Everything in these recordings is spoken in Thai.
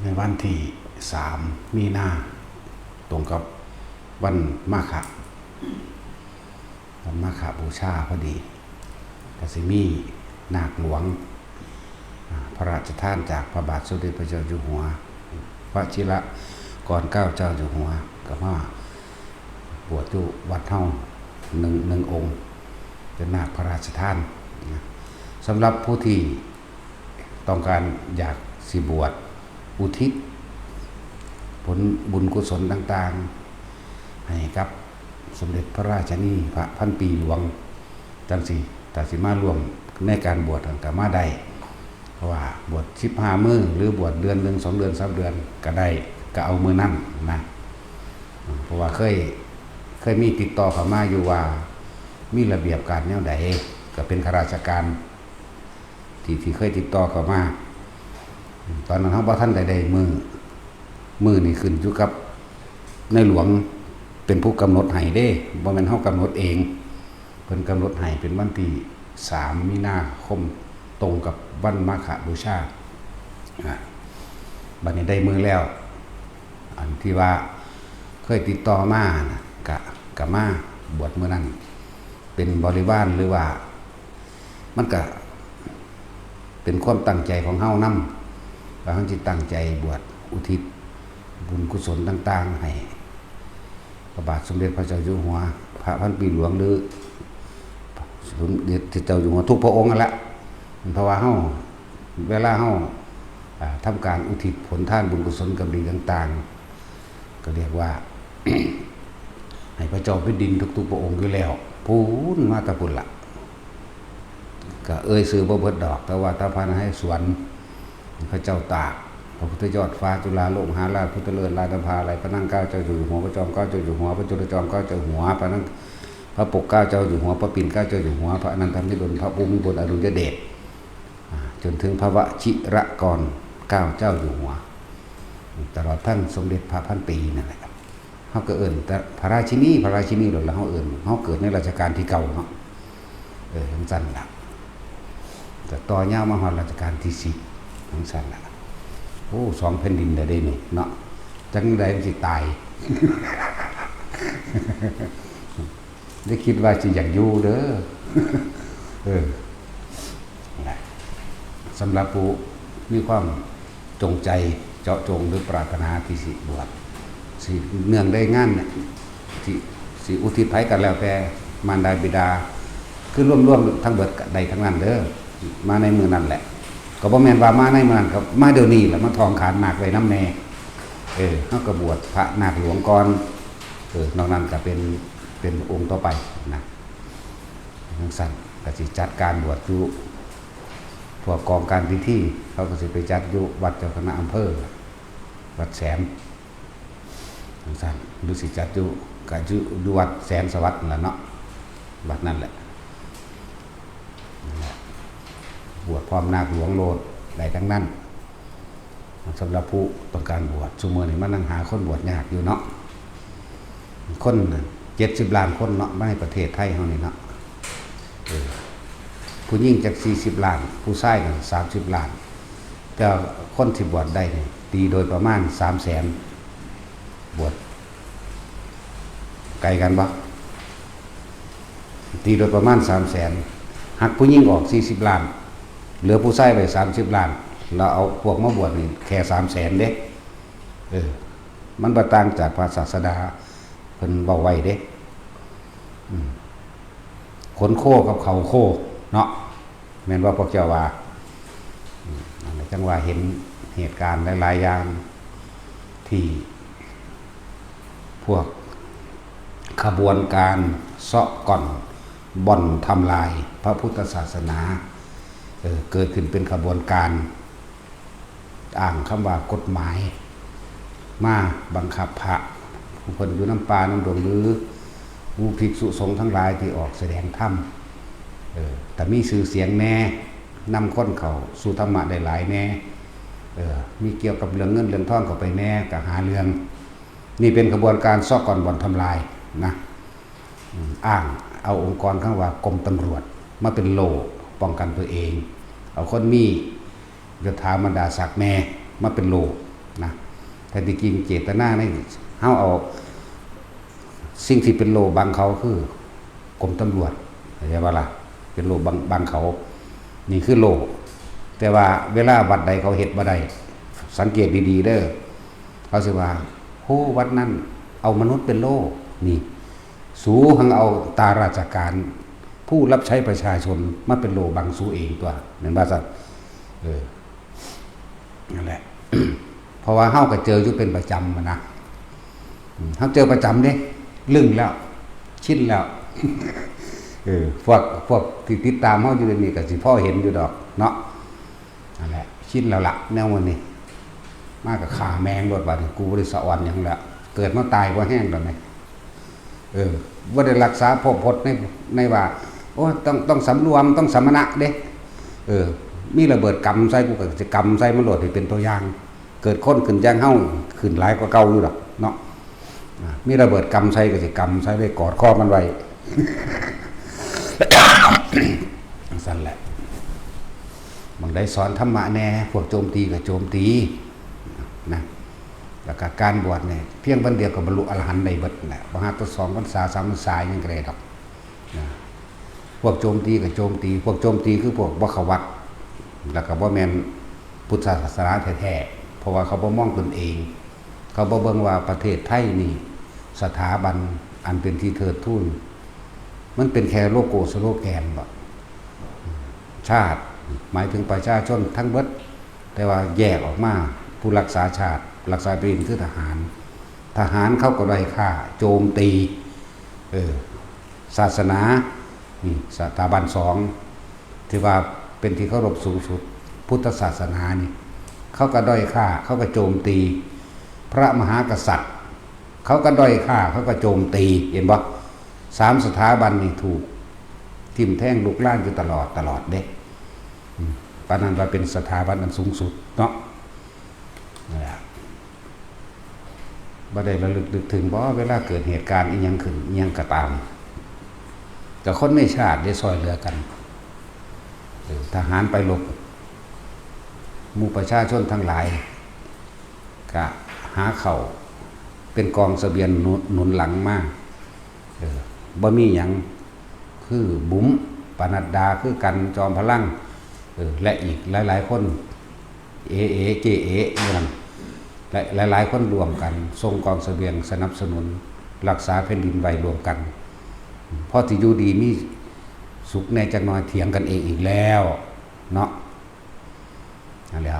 ในวันที่มีนาตรงกับวันมาฆะวันมาฆบูชาพอดีกสิมีนาคหลวงพระราชทานจากพระบาทสมเด็จพระเจ้าอยู่หัววชิรกรเกล้าเจ้าอยู่หัวก็มาบวชอยู่วัดเฮาหนึ่งองค์เป็นนาคพระราชทานสำหรับผู้ที่ต้องการอยากสิบวชอุทิศผลบุญกุศลต่างๆให้กับสมเด็จพระราชนีพระพันปีหลวงจังสิแต่สิมาร่วมในการบวชก็มาได้เพราะว่าบวช15 มื้อหรือบวชเดือน1 2 เดือน3 เดือนก็ได้ก็เอามือนั่นนะเพราะว่าเคยมีติดต่อเข้ามาอยู่ว่ามีระเบียบการแนวใดก็เป็นข้าราชการที่เคยติดต่อเข้ามาตอนนั้นเขาบ่ท่านใดมือนี่ขึ้นอยู่กับในหลวงเป็นผู้กำหนดให้เด้บ่แม่นเฮากำหนดเองเพิ่นกำหนดให้เป็นวันที่3 มีนาคมตรงกับวันมาฆบูชาบัดนี้ได้มือแล้วอันที่ว่าเคยติดต่อมานะกะมาบวชมื้อนั้นเป็นบริวารหรือว่ามันก็เป็นความตั้งใจของเฮานำว่าเฮาสิตั้งใจบวชอุทิศบุญกุศลต่างๆให้พระบาทสมเด็จพระเจ้าอยู่หัวพระพันปีหลวงหรือสมเด็จเจ้าอยู่หัวทุกพระองค์นั่นแหละเพราะว่าเฮาเวลาเฮาทำการอุทิศผลทานบุญกุศลกรรมดีต่างๆก็เรียกว่า ให้พระเจ้าแผ่นดินทุกๆพระองค์อยู่แล้วพูนมาแตะพุ่นล่ะก็ซื้อบ่เบิดดอกแต่ว่าถ้าพาให้สวนพระเจ้าตากพระพุทธยอดฟ้าจุฬาโลกมหาราชพุทธเลิศราชภาอะไรพระนั่งเกล้าเจ้าอยู่หัวพระจอมเกล้าเจ้าอยู่หัวพระจุลจอมเกล้าเจ้าหัวพระนั่งพระปกเกล้าเจ้าอยู่หัวพระปิ่นเกล้าเจ้าอยู่หัวพระอนันทมิดลพระภูมิพลอดุลยเดชจนถึงพระวชิรกรเกล้าเจ้าอยู่หัวตลอดทั้งสมเด็จพระพันปีนั่นแหละเฮาก็แต่พระราชินีหล่นแล้วเฮาเฮาเกิดในรัชกาลที่เก่าเนาะทั้งสั้นล่ะแต่ต่อยาวมาฮอดรัชกาลที่10ทั้งสั้นล่ะโอ้2 แผ่นดินได้นี่เนาะจังได๋มันสิตาย ได้คิดว่าสิอยากอยู่เด้อสำหรับผู้มีความจงใจเจาะจงหรือปรารถนาที่สิบวชสิเนื่องได้งานเนี่ยสิอุทิศให้กันแล้วแต่มารดาบิดาคือร่วมทั้งเบิดใดทั้งนั้นเด้อมาในมือนั่นแหละก็บ่แม่นว่ามาในมือนั้นก็มาเดี๋ยวนี้แหละมาทองขานนาคไว้น้ำแน่เฮาก็บวชพระนาคหลวงก่อนนอกนั้นก็เป็นองค์ต่อไปนะทั้งสั้นก็สิจัดการบวชอยู่พวกกองการพิธีเขาก็สิไปจัดอยู่วัดเจ้าคณะอำเภอวัดแสนทั้งสั้นหรือสิจัดอยู่ก็อยู่วัดแสนสวัสดิ์นั่นแหละเนาะวัดนั่นแหละบวชพร้อมนาคหลวงโลดได้ทั้งนั้นสำหรับผู้ต้องการบวชชั่วโมงนี้มานั่งหาคนบวชยากอยู่เนาะคน70 ล้านคนเนาะในประเทศไทยเฮานี่เนาะผู้หญิงจาก40 ล้านผู้ชายกัน30 ล้านแต่คนที่บวชได้นี่ตีโดยประมาณ300,000บวชไกลกันบ่ตีโดยประมาณ300,000หักผู้หญิงออก40 ล้านเหลือผู้ชายไป30 ล้านเราเอาพวกมาบวชนี่แค่300,000เด้มันบ่ต่างจากพระศาสดาเพิ่นเว้าไว้เด้ขนโคกับเขาโคเนาะแม่นว่าพวกเจ้าว่าจังว่าเห็นเหตุการณ์หลายๆอย่างที่พวกขบวนการเซาะก่อนบ่อนทำลายพระพุทธศาสนาเกิดขึ้นเป็นขบวนการอ้างคำว่ากฎหมายมาบังคับพระผู้คนอยู่น้ำปลาน้ำดงหรือผู้ภิกษุสงฆ์ทั้งหลายที่ออกแสดงธรรมแต่มีชื่อเสียงแน่นำคนเขาสู่ธรรมะได้หลายแน่มีเกี่ยวกับเรื่องเงินเรื่องทองเข้าไปแน่กับหาเรื่องนี่เป็นกระบวนการซ่อก่อนบ่อนทำลายนะอ้างเอาองค์กรข้างว่ากรมตำรวจมาเป็นโล่ป้องกันตัวเองเอาคนมียศถาบรรดาศักดิ์แน่มาเป็นโล่ นะแต่ที่จริงเจตนาในเฮาเอาสิ่งที่เป็นโลบังเขาคือกรมตำรวจเข้าใจบ่ล่ะเป็นโลบังเขานี่คือโลแต่ว่าเวลาวัดใดเขาเฮ็ดบ่ได้สังเกตดีๆเด้อเขาสิว่าโหวัดนั้นเอามนุษย์เป็นโลนี่สูหังเอาตาราชการผู้รับใช้ประชาชนมาเป็นโลบังสูเองตัวเหมือนว่าซั่นนั่นแหละ เพราะว่าเฮาก็เจออยู่เป็นประจำนะเฮาเจอประจำเด้ลึ่งแล้วชินแล้วพวกที่ติดตามเฮาอยู่นี่ก็สิพ่อเห็นอยู่ดอกเนาะนั่นแหละชินแล้วล่ะแนววันนี้มากับขาแมงรถบัดนี้กูบ่ได้สะอ่อนหยังแล้วเกิดมาตายบ่แห้งแล้วไหมบ่ได้รักษาภพพจน์ในว่าโอ้ต้องสำรวมต้องสมณะเด้มีระเบิดกำใส่กูก็จะกำใส่มันโหลดให้เป็นตัวอย่างเกิดค้นขึ้นอย่างเฮาขึ้นหลายกว่าเก่าอยู่ดอกเนาะมีระเบิดกำใส่ก็สิกำใส่ไว้กอดคอมันไว้ สั่นแหละบางได้สอนธรรมะแน่พวกโจมตีก็โจมตีนะแล้วก็การบวชเนี่ยเพียงวันเดียวก็บรรลุอรหันต์ได้เบิดแหละบ่ฮาตัว2พรรษา3พรรษายังก็ได้ดอกนะพวกโจมตีก็โจมตีพวกโจมตีคือพวกบ่เข้าวัดแล้วก็บ่แม่นพุทธศาสนาแท้ๆเพราะว่าเขาบ่มองตนเองเขาบ่เบิ่งว่าประเทศไทยนี่สถาบันอันเป็นที่เทิดทูนมันเป็นแค่โลโก้สโลแกนบ่ชาติหมายถึงประชาชนทั้งเบิดแต่ว่าแยกออกมาผู้รักษาชาติรักษาแผ่นดินคือทหารเขาก็ได้ค่าโจมตีศาสนานี่สถาบัน2ที่ว่าเป็นที่เคารพสูงสุดพุทธศาสนานี่เขาก็ด้อยค่าเขาก็โจมตีพระมหากษัตริย์เขาก็ด้อยค่าเขาก็โจมตีเห็นบ่3สถาบันนี่ถูกทิ่มแท่งลุกล่านอยู่ตลอดเด้ปานนั้นว่าเป็นสถาบันอันสูงสุดเนาะนั่นแหละบ่ได้ระลึกถึงบ่เวลาเกิดเหตุการณ์อีหยังขึ้นอีหยังก็ตามก็คนในชาติได้ซอยเหลือกันทหารไปรบหมู่ประชาชนทั้งหลายก็หาเข้าเป็นกองเสบียงหนุนหลังมาบ่มีหยังคือบุ๋มปนัดดาคือกันจอมพลังและอีกหลายๆคนเจนั่นและหลายๆคนรวมกันส่งกองเสบียงสนับสนุนรักษาแผ่นดินไว้รวมกันพอที่อยู่ดีมีสุขแน่จักหน่อยเถียงกันเองอีกแล้วเนาะนั่นแหละ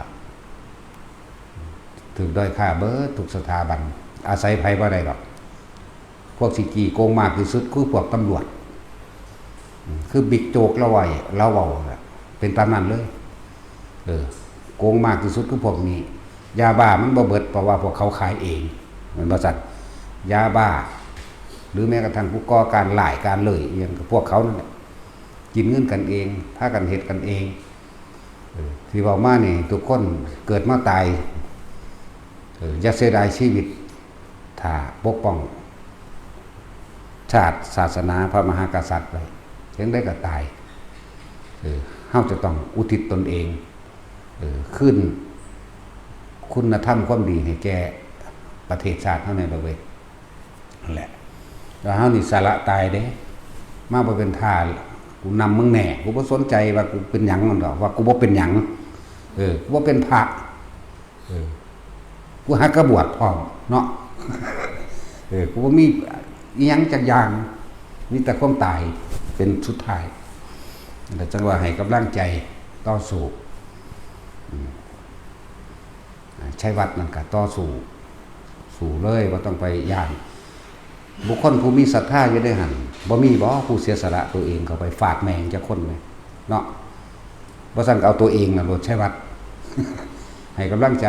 ถึงด้อยค่าเบิดทุกสถาบันอาศัยไผบ่ได้หรอกพวกสิกี้โกงมากที่สุดคือพวกตำรวจคือบิ๊กโจ๊กละไว้ละเว้าเป็นตามนั้นเลยโกงมากที่สุดคือพวกนี้ยาบ้ามันบ่เบิดเพราะว่าพวกเขาขายเองเหมือนบริษัทยาบ้าหรือแม้กระทั่งผู้ก่อการหลายการเลยอย่างพวกเขานั่นแหละกินเงินกันเองพากันเฮ็ดกันเองที่บอกมานี่ทุกคนเกิดมาตายอย่าเสียดายชีวิตถ้าปกป้องชาติศาสนาพระมหากษัตริย์ไปถึงได้ก็ตายเฮาจะต้องอุทิศตนเองขึ้นคุณธรรมความดีให้แก่ประเทศชาติเฮาในระเวทนั่นแหละแล้วเฮานี่สาระตายเด้มาบ่เป็นท่ากูนำมึงแน่กูบ่สนใจว่ากูเป็นหยังมันดอกว่ากูบ่เป็นหยังกูบ่เป็นพระกูหากระบวชพร้อมเนาะกูบ่มีอีหยังจักอย่างมีแต่ความตายเป็นสุดท้ายแต่จังว่าให้กำลังใจต่อสู้ใช้วัดนั่นก็ต่อสู้เลยบ่ต้องไปย่านบุคคลผู้มีศรัทธาอยู่ได้หั่นบ่มีบ่ผู้เสียสละตัวเองเข้าไปฟาดแมงจักคนเลยเนาะบ่ซั่นก็เอาตัวเองน่ะโลดใช้วัด ให้กำลังใจ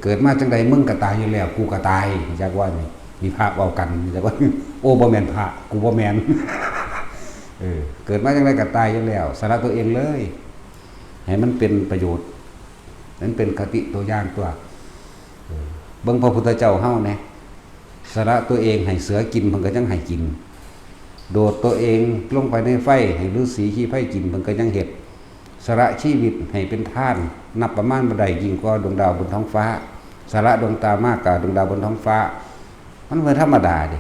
เกิดมาจังใดมึงก็ตายอยู่แล้วกูก็ตายจักว่านี่มีพระเว้ากันจักว่าโอ้บ่แม่นพระกูบ่แม่น เกิดมาจังไดก็ตายอยู่แล้วสละตัวเองเลยให้มันเป็นประโยชน์นั้นเป็นคติตัวอย่างตัวเบิ่งพระพุทธเจ้าเฮาแน่สละตัวเองให้เสือกินเพิ่นก็ยังให้กินโดดตัวเองลงไปในไฟให้ฤาษีขี้ไฟกินเพิ่นก็ยังเฮ็ด สละชีวิตให้เป็นทานนับประมาณบ่ได้ยิ่งกว่าดวงดาวบนท้องฟ้าสละดวงตามากกว่าดวงดาวบนท้องฟ้ามันเป็นธรรมดาดิ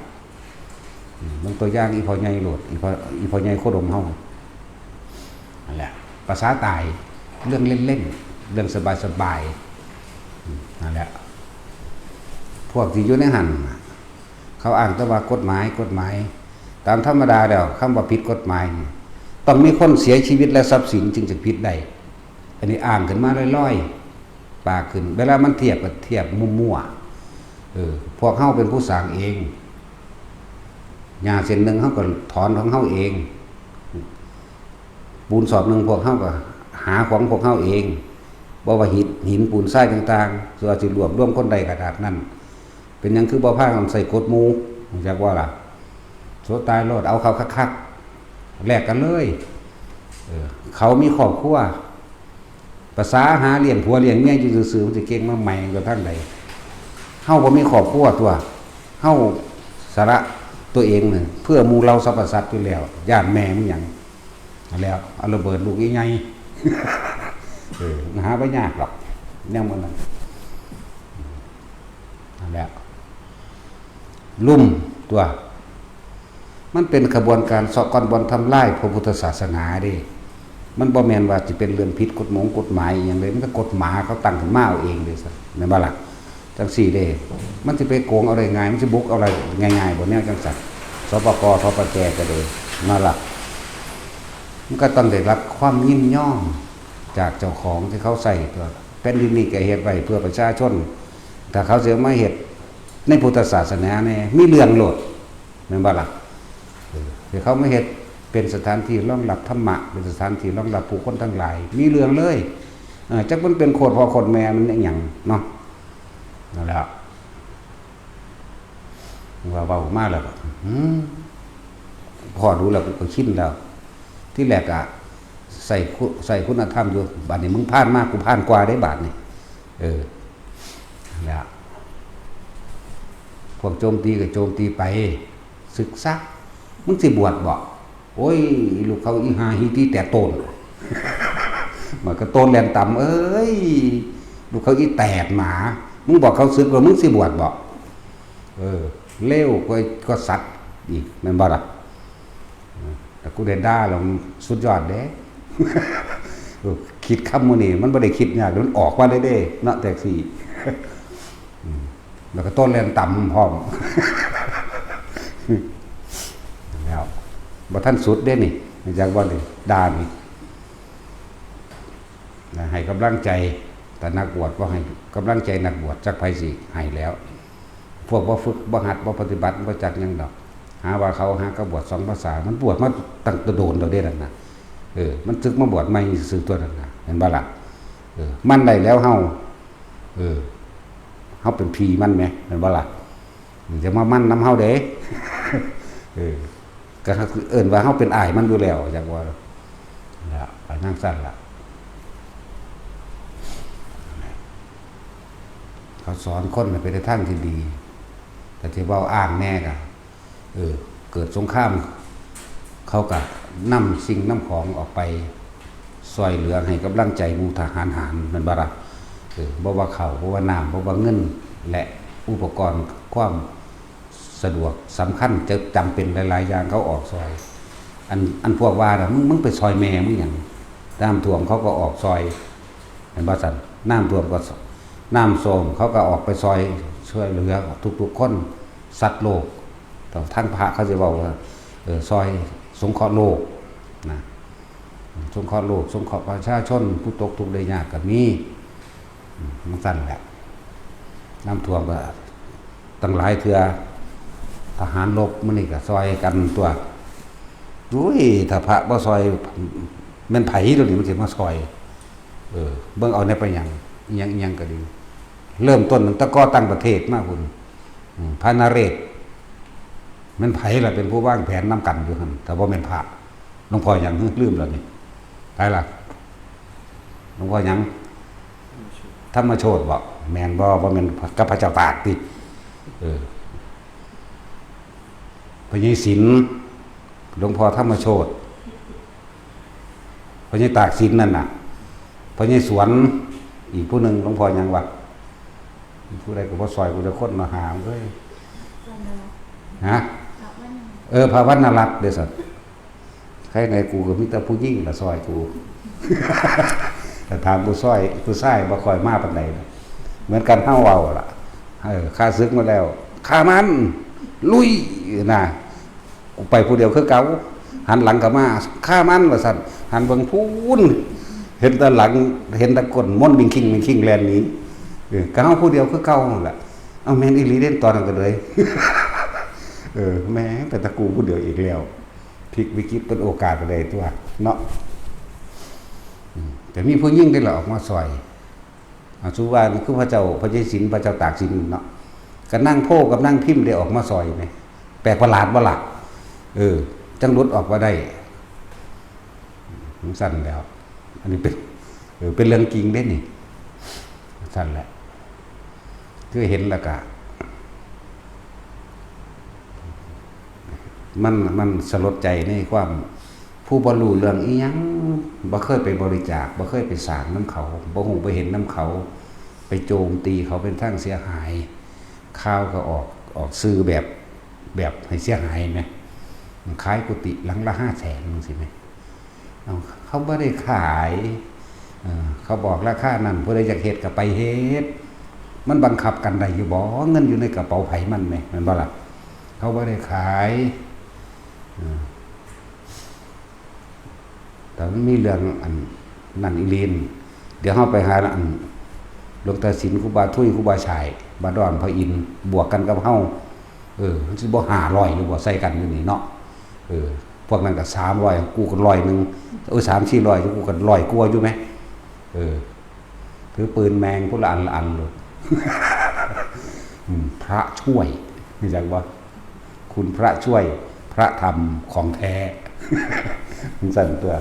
มันตัวอย่างอีพอใหญ่โลดอีพอใหญ่โคดมเฮานั่นแหละภาษาตายเรื่องเล่นๆเรื่องสบายๆนั่นแหละพวกที่อยู่ในหันเขาอ้างแต่ว่ากฎหมายตามธรรมดาแล้วคำว่าผิดกฎหมายต้องมีคนเสียชีวิตและทรัพย์สินจึงจะผิดได้อันนี้อ้างขึ้นมาลอยๆปากขึ้นเวลามันเทียบก็เทียบมั่วๆพวกเฮาเป็นผู้สร้างเองหญ้าเส้นหนึ่งเฮาก็ถอนของเฮาเองปูนสอบหนึ่งพวกเฮาก็หาของพวกเฮาเองบ่ว่าหินปูนทรายต่างๆส่วนสิรวบรวมคนใดกระดาษนั้นเป็นหยังคือบ่พากันใส่กฎหมู่จักว่าล่ะโสตายโลดเอาเขาคักๆแลกกันเลยเขามีครอบครัวภาษาหาเลี้ยงผัวเลี้ยงเมียอยู่ซื่อๆมันสิเก่งมาใหม่กว่าทางใดเฮาบ่มีครอบครัวตัวเฮาสาระตัวเองเนี่ยเพื่อหมู่เราสรรพสัตว์อยู่แล้วญาติแม่มึงหยังแล้วเอาระเบิดลูกใหญ่ๆหาบ่ยากหรอกแนวมันนั่นแล้วลุ่มตัวมันเป็นขบวนการสอกอนบอลทำลายพระพุทธศาสนาดิมันบ่แม่นว่าจะเป็นเรื่องผิดกฎหมายอย่างไรมันก็กฎหมายเขาตั้งขึ้นมาเอาเองเลยซะแม่นบ่ล่ะจังซี่เด้มันสิไปโกงเอาได้ง่ายมันสิบุกเอาอะไรง่ายๆบ่แนวจังซั่นสปกทปแกก็เด้นั่นล่ะมันก็ต้องได้รับความยินยอมจากเจ้าของที่เขาใส่ตัวเป็นดินนี่แกเฮ็ดไว้เพื่อประชาชนถ้าเขาเสียมาเฮ็ดในพุทธศาสนาเนี่ยมีเรื่องโลดแม่นบ่ล่ะเดี๋ยวเขาไม่เฮ็ดเป็นสถานที่รองรับธรรมะเป็นสถานที่รองรับผู้คนทั้งหลายมีเรื่องเลยจักมันเป็นโคตรพ่อโคตรแม่มันหยังเนาะนั่นแหละว่าเว้ามาแล้วพอรู้แล้วก็คิดแล้วที่แรกอะใส่คุณธรรมอยู่บัดนี้มึงผ่านมากกูผ่านกว่าได้บาดนี่แล้วพวกโจมตีก็โจมตีไปศึกษามึงสิบวชบ่โอ้ยลูกเขาอีหาฮีที่แต่โตนมันก็โตนแลนต่ำเอ้ยลูกเขาอีแตกหมามึงบอกเขาศึกว่ามึงสิบวชบ่เร็วก็สัตว์อีกแม่นบ่ล่ะแต่กูได้ด่าแล้วสุดยอดเด้คิดคำมื้อนี้มันบ่ได้คิดยากมันออกมาได้เด้เนาะแท็กซี่แล้วก็ต้นแลนต่ำพร้อมแล้วบ่ท่านสุดเด้นี่จากว่านี่ด่านี่ให้กำลังใจแต่นักบวชว่าให้กำลังใจนักบวชจักไผสิให้แล้วพวกบ่ฝึกบ่หัดบ่ปฏิบัติบ่จักหยังดอกหาว่าเขาหากบวช2ภาษามันบวชมาตั้งแต่โดนแล้วเด้นั่นน่ะมันซึกมาบวชใหม่ซื่อตัวนั่นน่ะเห็นบ่ล่ะมันได้แล้วเฮาเฮาเป็นผีมันแหมเห็นบ่ล่ะจะมามันนำเฮาเด้ก็เอิ้นว่าเฮาเป็นอ้ายมันอยู่แล้วจักว่าล่ะไปนั่งสั่นล่ะเขาสอนคนไปในทางที่ดีแต่ที่เว้าอ้างแน่ก็เกิดสงครามเขาก็นำสิ่งนำของออกไปซอยเหลือให้กำลังใจหมู่ทหารหารมันบ่ล่ะบ่ว่าข้าวบ่ว่าน้ำบ่ว่าเงินและอุปกรณ์ความสะดวกสำคัญจะจำเป็นหลายๆอย่างเขาออกซอยอันพวกว่าน่ะมึงไปซอยแม่มึงหยังน้ำท่วมเขาก็ออกซอยเห็นบ่ซั่นน้ำท่วมก็น้ำโทรมเขาก็ออกไปซอยช่วยเหลือทุกๆคนสัตว์โลกแต่ทั้งพระเขาจะบอกว่าซอยสงเคราะห์โลกนะสงเคราะห์โลกสงเคราะห์ประชาชนผู้ตกทุกข์ได้ยากก็มีมันสั่นแหละน้ำท่วมก็ตั้งหลายเทื่อทหารรบมื้อนี้ก็ซอยกันตัวอุ้ยถ้าพระบ่ซอยแม่นไผตัวนี้มันสิมาซอยเบิ่งเอาในไปหยังอิหยังก็ดีเริ่มต้นตั้งแต่ก่อตั้งประเทศมาพุ่นพระนเรศแม่นไผล่ะเป็นผู้วางแผนนำกันอยู่หั่นแต่บ่แม่นพระหลวงพ่อหยังลืมแล้วนี่ไผล่ะหลวงพ่อหยังธรรมโชติบ่แม่นบ่แม่นกับพระเจ้าตากติพระยิศิลป์หลวงพ่อธรรมโชติ พ่อใหญ่ตากสินนั่นน่ะพ่อใหญ่สวนอีกผู้หนึ่งหลวงพ่อยังวัดผู้ใดก็บ่ซอยกูจะคนมาหามเอ้ยฮะพระวรรณรัตน์เด้อสัตว์ใครในกูก็มีแต่ผู้ยิ่งละซอยกู แต่ถามผู้ซอยผู้ชายบ่ค่อยมาปานใดเหมือนกันเฮาเว้าล่ะข้าศึกมาแล้วข้ามันลุยน่ะกูไปผู้เดียวคือเก่าหันหลังกลับมาข้ามันว่าซั่นหันเบิ่งพูนเห็นแต่หลังเห็นแต่ก้นม่อนบิงคิงแลนหนี้ก็เฮาผู้เดียวคือเก่านั่นล่ะเอาแม่นอีหลีเด่นตอนนั้นก็เลย แม่แต่ตะกูผู้เดียวอีกแล้วพลิกวิกฤตเป็นโอกาสไปเลยตัวเนาะแต่มีผู้ยิ่งได้หรอออกมาซอยสุวรรณคือพระเจ้าพระเจ้าสินพระเจ้าตากสินเนาะก็นั่งโพกับนั่งพิมพ์ได้ออกมาซอยไหมแปลกประหลาดบ่ล่ะจังรุดออกมาได้สั้นแล้ว อันนี้เป็นเรื่องจริงเด้นี่สั้นแหละคือเห็นแล้วก็มันสลดใจในความผู้บรรลุเรื่องอีหยังบ่เคยไปบริจาคบ่เคยไปสร้างน้ำเขาบ่ฮู้ไปเห็นน้ำเขาไปโจมตีเขาเป็นทั้งเสียหายข่าวก็ออกซื้อแบบให้เสียหายไหมขายกุฏิหลังละ500,000นึงสิไหมเขาบ่ได้ขายเขาบอกราคานั้นผู้ใดอยากเฮ็ดก็ไปเฮ็ดมันบังคับกันได้อยู่บ่เงินอยู่ในกระเป๋าไผมันแม่นบ่ล่ะเขาบ่ได้ขายแต่มันมีเรื่องอันนั่นอีลีนเดี๋ยวเฮาไปหาอันหลวงตาสินครูบาทุยครูบาชัยบาดอนพระอินทร์บวกกันกับเฮามันสิบ่500หรือบ่ใส่กันอยู่นี่เนาะพวกนั้นก็300กูก็100นึง3-400กูก็100กว่าอยู่มั้ยถือปืนแมงพุ่นละอันเลยพระช่วยนี่จังว่าคุณพระช่วยพระธรรมของแท้มันสั่นตัว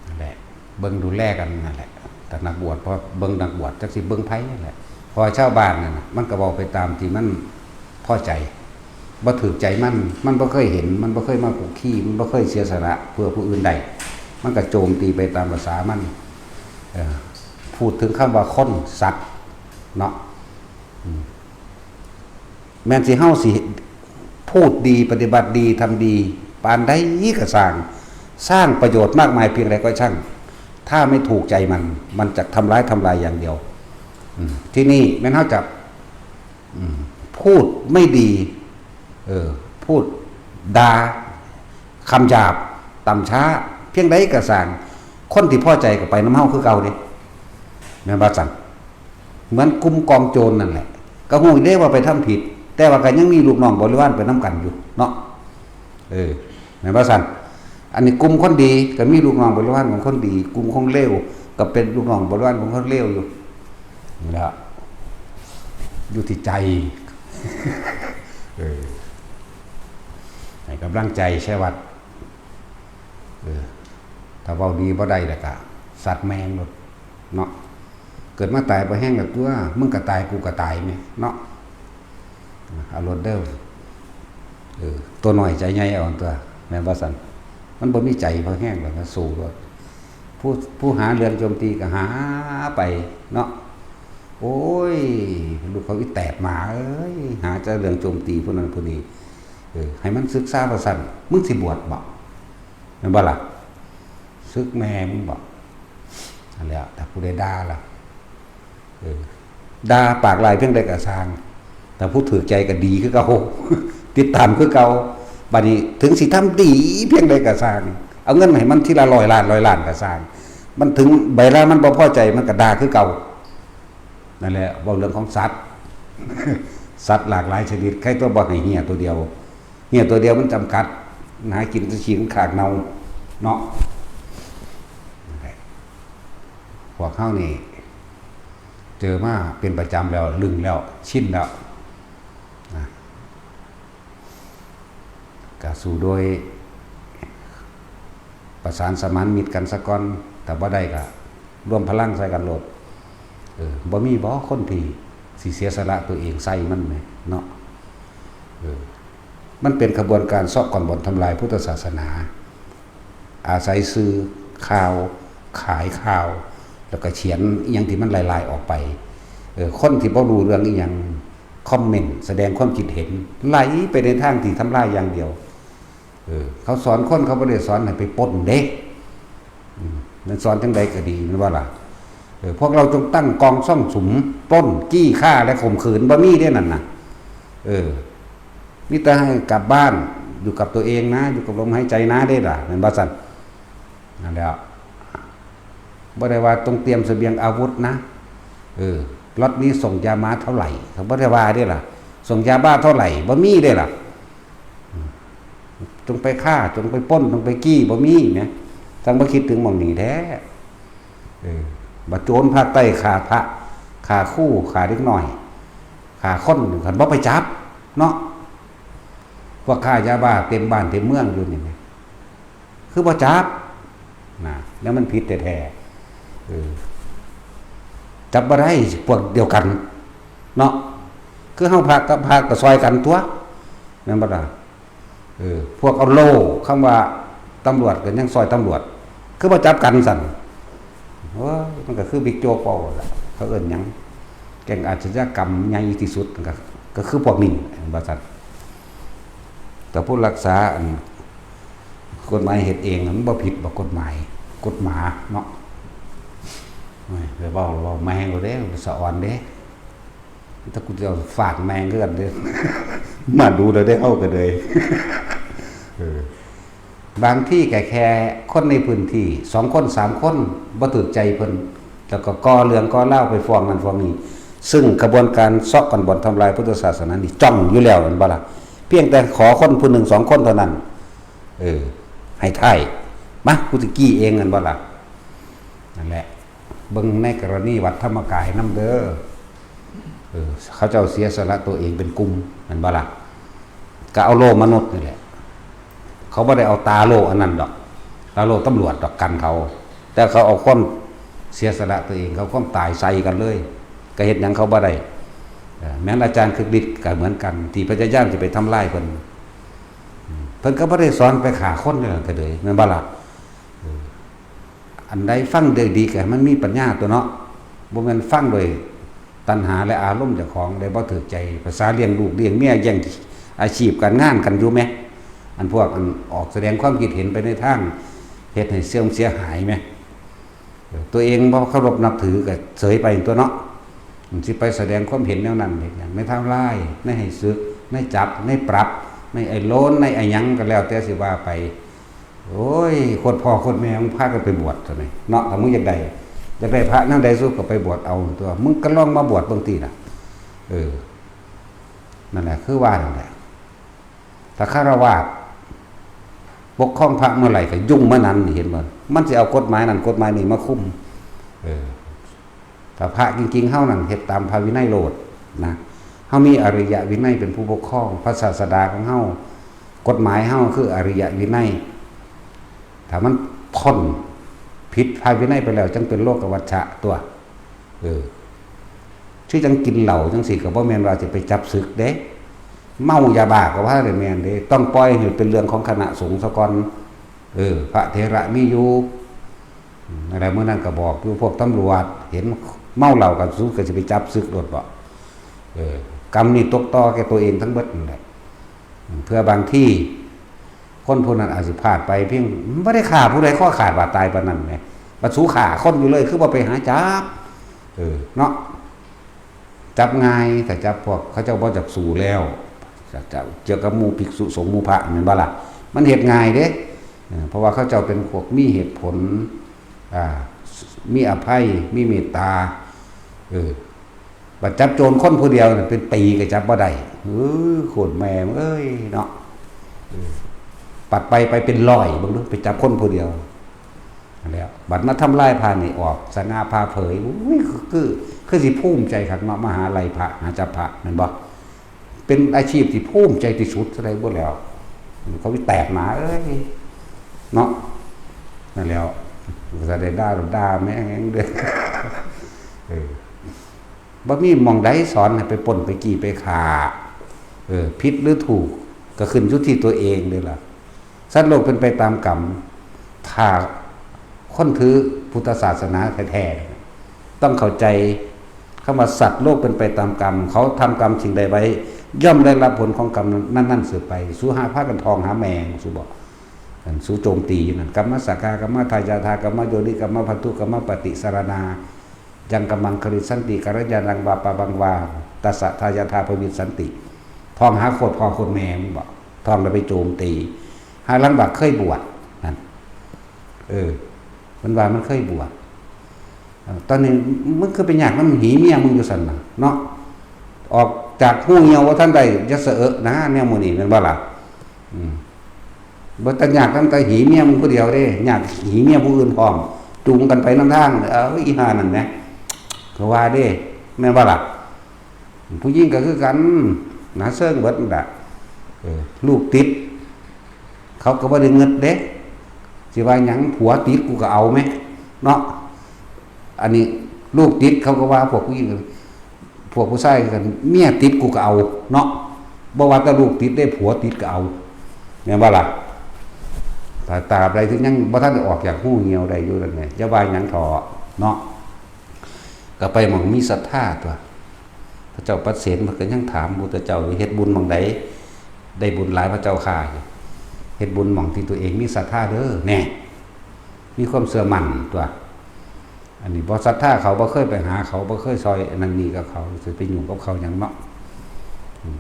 นั่นแหละเบิ่งดูแลกันนั่นแหละแต่นักบวชพอเบิ่งนักบวชจักสิเบิ่งไผนั่นแหละพอชาวบ้านนั่นน่ะมันก็เว้าไปตามที่มันพอใจบ่ถูกใจมันบ่เคยเห็นมันบ่เคยมาคุกคีมันบ่เคยเสียสละเพื่อผู้อื่นใดมันก็โจมตีไปตามภาษามันพูดถึงคำว่าคนสัตว์เนาะแม้นสิเฮาสิพูดดีปฏิบัติดีทำดีปานใดก็สร้างประโยชน์มากมายเพียงใดก็ช่างถ้าไม่ถูกใจมันจะทำลายอย่างเดียวที่นี่แม้นเฮาจะพูดไม่ดีพูดด่าคำหยาบต่ำช้าเพียงใดก็สร้างคนที่พอใจก็ไปน้ำเฮาคือเก่านี่แม่นบ่สั่นเหมือนกลุ่มกองโจรนั่นแหละก็ฮู้ได้ว่าไปทำผิดแต่ว่าก็ยังมีลูกน้องบริวารไปนำกันอยู่เนาะแม่นบ่สั่นอันนี้กลุ่มคนดีก็มีลูกน้องบริวารของคนดีกลุ่มคนเลวก็เป็นลูกน้องบริวารของคนเลวอยู่นี่ล่ะอยู่ที่ใจให้กำลังใจใช่วัดถ้าเว้าดีบ่ได้แล้วก็สัตว์แมงหมดเนาะเกิดมาตายบ่แห้งแบบตัวมึงก็ตายกูก็ตายแม่เนาะเอารถเด้อตัวน้อยใจใหญ่เอาตัวแม่นบ่ซั่นมันบ่มีใจพอแห้งแล้วก็สู้รถผู้หาเรือนโจมตีก็หาไปเนาะโอ้ยลูกเขาอีแตกหมาเอ้ยหาจะเรื่องโจมตีผู้นั้นผู้นี้ให้มันศึกษาว่าซั่นมึงสิบวชบ่แม่นบ่ล่ะศึกแม่มึงบ่นั่นแหละถ้าผู้ใดด่าล่ะด่าปากลายเพียงใดก็สร้างแต่ผู้ถือใจก็ดีคือเก่าติดตามคือเก่าบัดนี้ถึงสิทำดีเพียงใดก็สร้างเอาเงินให้มันทีละ100 ล้านก็สร้างมันถึงใบละมันบ่พอใจมันก็ด่าคือเก่านั่นแหละเว้าเรื่องของสัตว์สัตว์หลากหลายชนิดใครตัวบ่ให้เหี้ยตัวเดียวเหี้ยตัวเดียวมันจำกัดหากินจะฉีกขากเนาเนาะพวกเฮานี่เจอมาเป็นประจำแล้วลึงแล้วชินแล้วก็สู่โดยประสานสมานมิตรกันซะก่อนแต่บ่ได้ก็ร่วมพลังใส่กันโลดบ่มีบ่คนที่สิเสียสละตัวเองใส่มันแหมเนาะมันเป็นกระบวนการซอกก่อนบ่อนทำลายพุทธศาสนา อาศัยซื้อข่าวขายข่าว แล้วก็เขียนอหยังที่มันลายๆออกไปคนที่บ่รู้เรื่องอีหยังคอมเมนต์แสดงความคิดเห็นไหลไปในทางที่ทำลายอย่างเดียวเขาสอนคนเขาบ่ได้สอนให้ไปปล้นเด้มันสอนจังใดก็ดีนั่นว่าล่ะพวกเราจงตั้งกองซ่องสุมปล้นจี้ฆ่าและข่มขืนบ่มีเด้นั่นน่ะมีแต่ให้กลับบ้านอยู่กับตัวเองนะอยู่กับลมหายใจนะได้ล่ะแม่นบ่ซั่นนั่นแหละบ่ได้ว่าต้องเตรียมเสบียงอาวุธนะรถนี้ส่งยามาเท่าไหร่เขาบ่ได้ว่าได้ล่ะส่งยาบ้าเท่าไหร่บ่มีได้ล่ะจงไปฆ่าจงไปปล้นจงไปกี้บ่มีเนี่ยทั้งบ่คิดถึงหม่องนี้แท้บ่โจรภาคใต้ฆ่าพระฆ่าคู่ฆ่าเด็กน้อยฆ่าคนคันบ่ไปจับเนาะพวกฆ่ายาบ้าเต็มบ้านเต็มเมืองอยู่นี่คือบ่จับนะแล้วมันผิดแท้ๆจับบ่ได้พวกเดียวกันเนาะคือเฮาพากับซอยกันตัวแม่นบ่ล่ะพวกเอาโล่คำว่าตำรวจก็ยังซอยตำรวจคือบ่จับกันสั่นมันก็คือบิ๊กโจ๊กเป้าล่ะเขาเอิ้นหยังแก๊งอาชญากรรมใหญ่ที่สุดก็คือพวกนี้บ่ซั่นแต่ผู้รักษากฎหมายเฮ็ดเองมันบ่ผิดบ่กฎหมายกฎหมาเนาะไปเว้าแมงบ่เด้สะอ่อนเด้ถ้ากูจะฝากแมงคือกันเด้มาดูแล้วได้เอากันเลยบางที่แค่คนในพื้นที่2คน3คนบ่ถูกใจเพิ่นแล้วก็ก่อเรื่องก่อเล่าไปฟ้องนั่นฟ้องนี่ซึ่งกระบวนการซอกกันบ่อนทำลายพุทธศาสนานี่จ้องอยู่แล้วนั่นบ่ล่ะเพียงแต่ขอคนผู้1 2คนเท่านั้นให้ถ่ายมากูสิกี้เองนั่นบ่ล่ะนั่นแหละเบิ่งในกรณีวัดธรรมกายนำเด้อเขาเจ้าเสียสละตัวเองเป็นกลุ่มนั่นบ่ล่ะก็เอาโลมนุษย์นี่แหละเขาบ่ได้เอาตาโลอันนั้นดอกตาโลตำรวจดอกกันเขาแต่เขาเอาคนเสียสละตัวเองเขาก็ตายใส่กันเลยก็เฮ็ดหยังเขาบ่ได้แม้นอาจารย์คึกฤทธิ์ก็เหมือนกันที่พยายามจะไปทำลายเพิ่นก็บ่ได้สอนไปฆ่าคนนี่ก็เลยแม่นบ่ล่ะอันใดฟังได้ดีก็มันมีปัญญาตัวเนาะบ่แม่นฟังโดยตัณหาและอารมณ์เจ้าของได้บ่ถูกใจภาษาเลี้ยงลูกเลี้ยงเมียแย่งอาชีพการงานกันอยู่แม้อันพวกอันออกแสดงความคิดเห็นไปในทางเฮ็ดให้เสื่อมเสียหายแม้ตัวเองบ่เคารพนับถือก็เสยไปตัวเนาะมันสิไปแสดงความเห็นแนวนั้นเฮ็ดหยังไม่ทำลายไม่ให้สึกไม่จับไม่ปรับไม่ไอ้โลนไม่ไอ้หยังก็แล้วแต่สิว่าไปโอ้ยคนพ่อคนแม่มึงพากันไปบวชซั่นนี่เนาะถ้ามึงอยากได้พระนำใดสู้ก็ไปบวชเอาตัวมึงก็ลองมาบวชบางทีน่ะนั่นแหละคือว่านั่นแหละถ้าฆราวาสปกครองพระเมื่อไหร่ก็ยุ่งเมื่อนั้นเห็นบ่มันสิเอากฎหมายนั้นกฎหมายนี้มาคุมถ้าพระจริงๆเฮานั่นเฮ็ดตามพระวินัยโลดนะเฮามีอริยวินัยเป็นผู้ปกครองพระศาสดาของเฮากฎหมายเฮาคืออริยวินัยถ้ามันพ้นผิดพระวินัยไปแล้วจังเป็นโลกวัชชะตัวชื่อจังกินเหล้าจังสิก็บ่แม่นว่าสิไปจับศึกเด้เมายาบ้าก็ว่าได้แม่นเด้ต้องปล่อยให้เป็นเรื่องของคณะสงฆ์ซะก่อนพระเถระมีอยู่อะไรเมื่อนั้นก็บอกอยู่พวกตำรวจเห็นเมาเหล้ากันสู้ก็สิไปจับศึกโดดบ่กรรมนี่ตกต่อแก่ตัวเองทั้งเบิดนั่นแหละเพื่อบางที่คนผู้นั้นอาจสิพลาดไปเพียงบ่ได้ฆ่าผู้ใดข้อขาดบาดตายปานนั้นแหมบ่สู้ฆ่าคนอยู่เลยคือบ่ไปหาจับเนาะจับง่ายแต่จับพวกเขาเจ้าบ่จับสู่แล้วจับเกี่ยวกับหมู่ภิกษุสงฆ์หมู่พระแม่นบ่ล่ะมันเฮ็ดง่ายเด้เพราะว่าเขาเจ้าเป็นพวกมีเหตุผลมีอภัยมีเมตตาบัดจับโจรคนผู้เดียวเป็นปีก็จับบ่ได้โคตรแม่เอ้ยเนาะปัดไปเป็นร้อยเบิ่งดูไปจับคนผู้เดียวแล้วบัดมาทำลายพานี่ออกสง่าพาเผยคือสิภูมิใจคักเนาะมหาลัยพระหาจับพระแม่นบ่เป็นอาชีพที่ภูมิใจที่สุดซะได้บ่แล้วเขาวิแตกหนาเอ้ยเนาะนั่นแล้วจะได้ด่าแม่งเด้อบ่มีหม่องใดสอนให้ไปปล้นไปกี้ไปฆ่าผิดหรือถูกก็ขึ้นอยู่ที่ตัวเองเด้อล่ะสัตว์โลกเป็นไปตามกรรม ถ้าคนถือพุทธศาสนาแท้ๆต้องเข้าใจคำว่าสัตว์โลกเป็นไปตามกรรมเขาทำกรรมสิ่งใดไว้ย่อมได้รับผลของกรรมนั่นสืบไปสู้หาผ้ากันทองหาแมงสู้บอกกันสู้โจมตีนั่นกรรมสักกากรรมทายาทากรรมโยนิกรรมพันธุกรรมปฏิสารนายังกำมังคริสันติกัลยาณังวาปะบังวาตัสสะทายาทาภวิสันติทองหาโคตรพอโคตรแมงบอกทองเราไปโจมตีหาลังบักเคยบวชนั่นมันว่ามันเคยบวชตอนนี้มึงคือเป็นอยากมันหีเมียมึงอยู่สั่นเนาะออกจากหูเหี่ยวว่าท่านใดจะเสอะนะแนวมื้อนี้แม่นบ่ล่ะบ่ตัญญากตั้งแต่หีเมียมึงผู้เดียวเด้ญาติหีเมียผู้อื่นพร้อมจูงกันไปนำทางอีห่านั่นแหละก็ว่าเด้แม่นบ่ล่ะผู้หญิงก็คือกันหน้าเซิงเบิดนั่นล่ะลูกติดเขาก็บ่ได้เงิดเด้สิว่าหยังผัวติดกูก็เอาไหมเนาะอันนี้ลูกติดเขาก็ว่าพวกผู้หญิงพวกผู้ชายกันเมียติดกูก็เอาเนาะบ่ว่าแต่ลูกติดได้ผัวติดก็เอาแม่นบ่ล่ะถ้าตราบใดถึงยังบ่ทันได้ออกจากหูเหี่ยวได้อยู่นั่นแหละอย่าว่าหยังถอเนาะก็ไปหม่องมีศรัทธาตัวพระเจ้าปัสเสนเพิ่นก็ยังถามพุทธเจ้าเฮ็ดบุญหม่องใดได้บุญหลายพระเจ้าข่าเฮ็ดบุญหม่องที่ตัวเองมีศรัทธาเด้อแน่มีความเชื่อมั่นตัวอันนี้บ่ศรัทธาเขาบ่เคยไปหาเขาบ่เคยซอยอันนั้นนี่กับเขาสิไปยุ่งกับเขาหยังเนาะ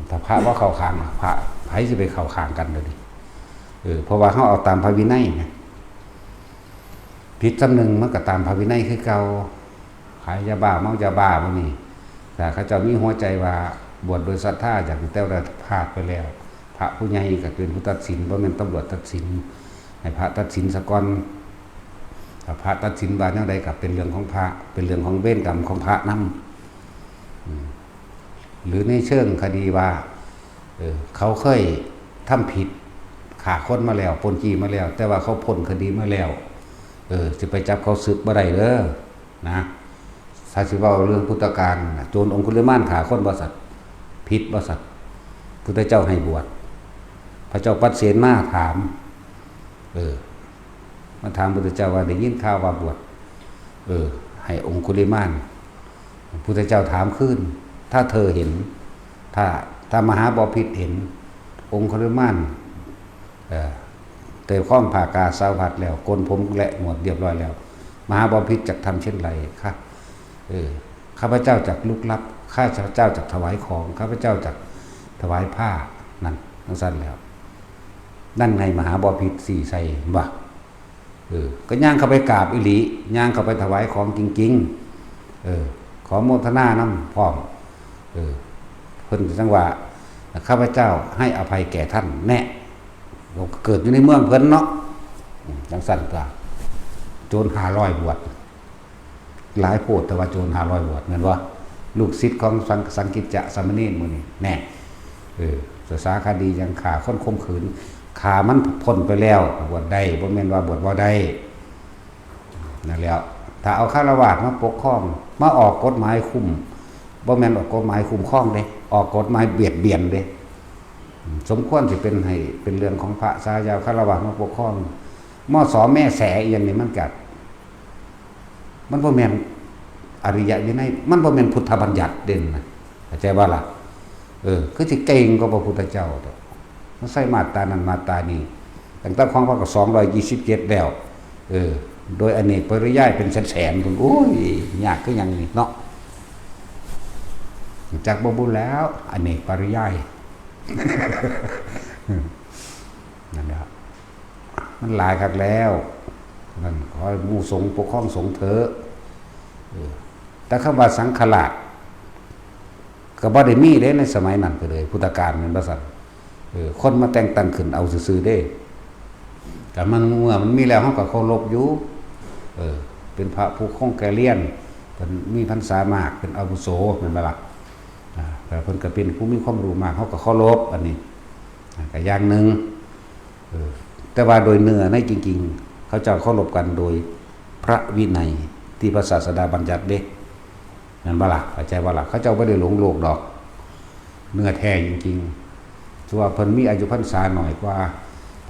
ถ้าพระว่าเข้าข้างพระไผสิไปเข้าข้างกันเด้อดิเพราะว่าเฮาเอาตามพระวินัยไงผิดจำนึงมันก็ตามพระวินัยคือเก่าขายยาบ้าเมายาบ้าพวกนี้แต่เขาเจ้ามีหัวใจว่าบวชโดยศรัทธาจากแต่ละพลาดไปแล้วพระผู้ใหญ่ก็เป็นผู้ตัดสินบ่แม่นตำรวจตัดสินให้พระตัดสินซะก่อนถ้าพระตัดสินว่าจังใดก็เป็นเรื่องของพระเป็นเรื่องของเวรกรรมของพระนำหรือในเชิงคดีว่าเขาเคยทำผิดฆ่าคนมาแล้วปล้นจี้มาแล้วแต่ว่าเขาพ้นคดีมาแล้วสิไปจับเขาสึกบ่ได้เด้อนะถ้าสิเว้าเรื่องพุทธกาลโจรองคุลิมานฆ่าคนบ่สัตว์ผิดบ่สัตว์พุทธเจ้าให้บวชพระเจ้าปัสเสนมาถามมาถามพุทธเจ้าว่าได้ยินข่าวว่าบวชให้องคุลิมานพุทธเจ้าถามขึ้นถ้าเธอเห็นถ้ามหาบพิตรเห็นองคุลิมานเตยข้อมผ่ากาสาวผัดแล้วโกนผมและหมดเรียบร้อยแล้วมหาบพิตรจักทำเช่นไรครับข้าพเจ้าจักลุกลับข้าพเจ้าจักถวายของข้าพเจ้าจักถวายผ้านั่นทั้งสั้นแล้วนั่นไงมหาบพิตรสี่ใส่บ่ก็ย่างเข้าไปกราบอิหลีย่างเข้าไปถวายของจริงๆขอโมทนาน้ำพร้อมเพิ่นจังว่าข้าพเจ้าให้อภัยแก่ท่านแน่เกิดอยู่ในเมืองเพิ่นเนาะจังสั่นตัวโจร500บวชหลายโพดแต่ว่าโจร500บวชแม่นบ่ลูกศิษย์ของสังกิจจะสามเณรมื้อนี้แน่สาคดียังฆ่าคนข่มขืนฆ่ามันพ้นไปแล้วบวชได้บ่แม่นว่าบวชบ่ได้นั่นแล้วถ้าเอาฆราวาสมาปกครองมาออกกฎหมายคุมบ่แม่นออกกฎหมายคุ้มครองเด้ออกกฎหมายเบียดเบียนเด้สมควรสิเป็นให้เป็นเรื่องของพระสายาวฆราวาสมาปกครองมอสอแม่แสอีหยังนี่มันกัดมันบ่แม่นอริยวินัยมันบ่แม่นพุทธบัญญัติเด่นนะเข้าใจบ่ล่ะคือสิเก่งกว่าพระพุทธเจ้ามันใส่มาตรานั้นมาตรานี้ตั้งแต่ของพระก็227แล้วโดยอเนกปริยายเป็นแสนๆพุ่นโอ้ยยากคือหยังนี่เนาะจากบ่บุญแล้วอเนกปริยายนั่นแหละมันหลายคักแล้วนั่นขอให้หมู่สงฆ์ปกครองสงฆ์เถอะแต่คำว่าสังฆราชก็บ่ได้มีเด้ในสมัยนั้นก็เลยพุทธกาลแม่นบ่ซั่นคนมาแต่งตั้งขึ้นเอาซื่อๆเด้แต่มันเมื่อมันมีแล้วเฮาก็เคารพอยู่เป็นพระผู้คงแก่เรียนเพิ่นมีพรรษามากเป็นอาวุโสแม่นบ่ล่ะแต่เพิ่นก็เป็นผู้มีความรู้มากเฮาก็เคารพอันนี้ก็อย่างนึงแต่ว่าโดยเนื้อในจริงๆเขาเจ้าเคารพกันโดยพระวินัยที่พระศาสดาบัญญัติเด้นั่นบ่ล่ะเข้าใจบ่ล่ะเขาเจ้าบ่ได้หลงโลกดอกเนื้อแท้จริงๆถือว่าเพิ่นมีอายุพรรษาน้อยกว่า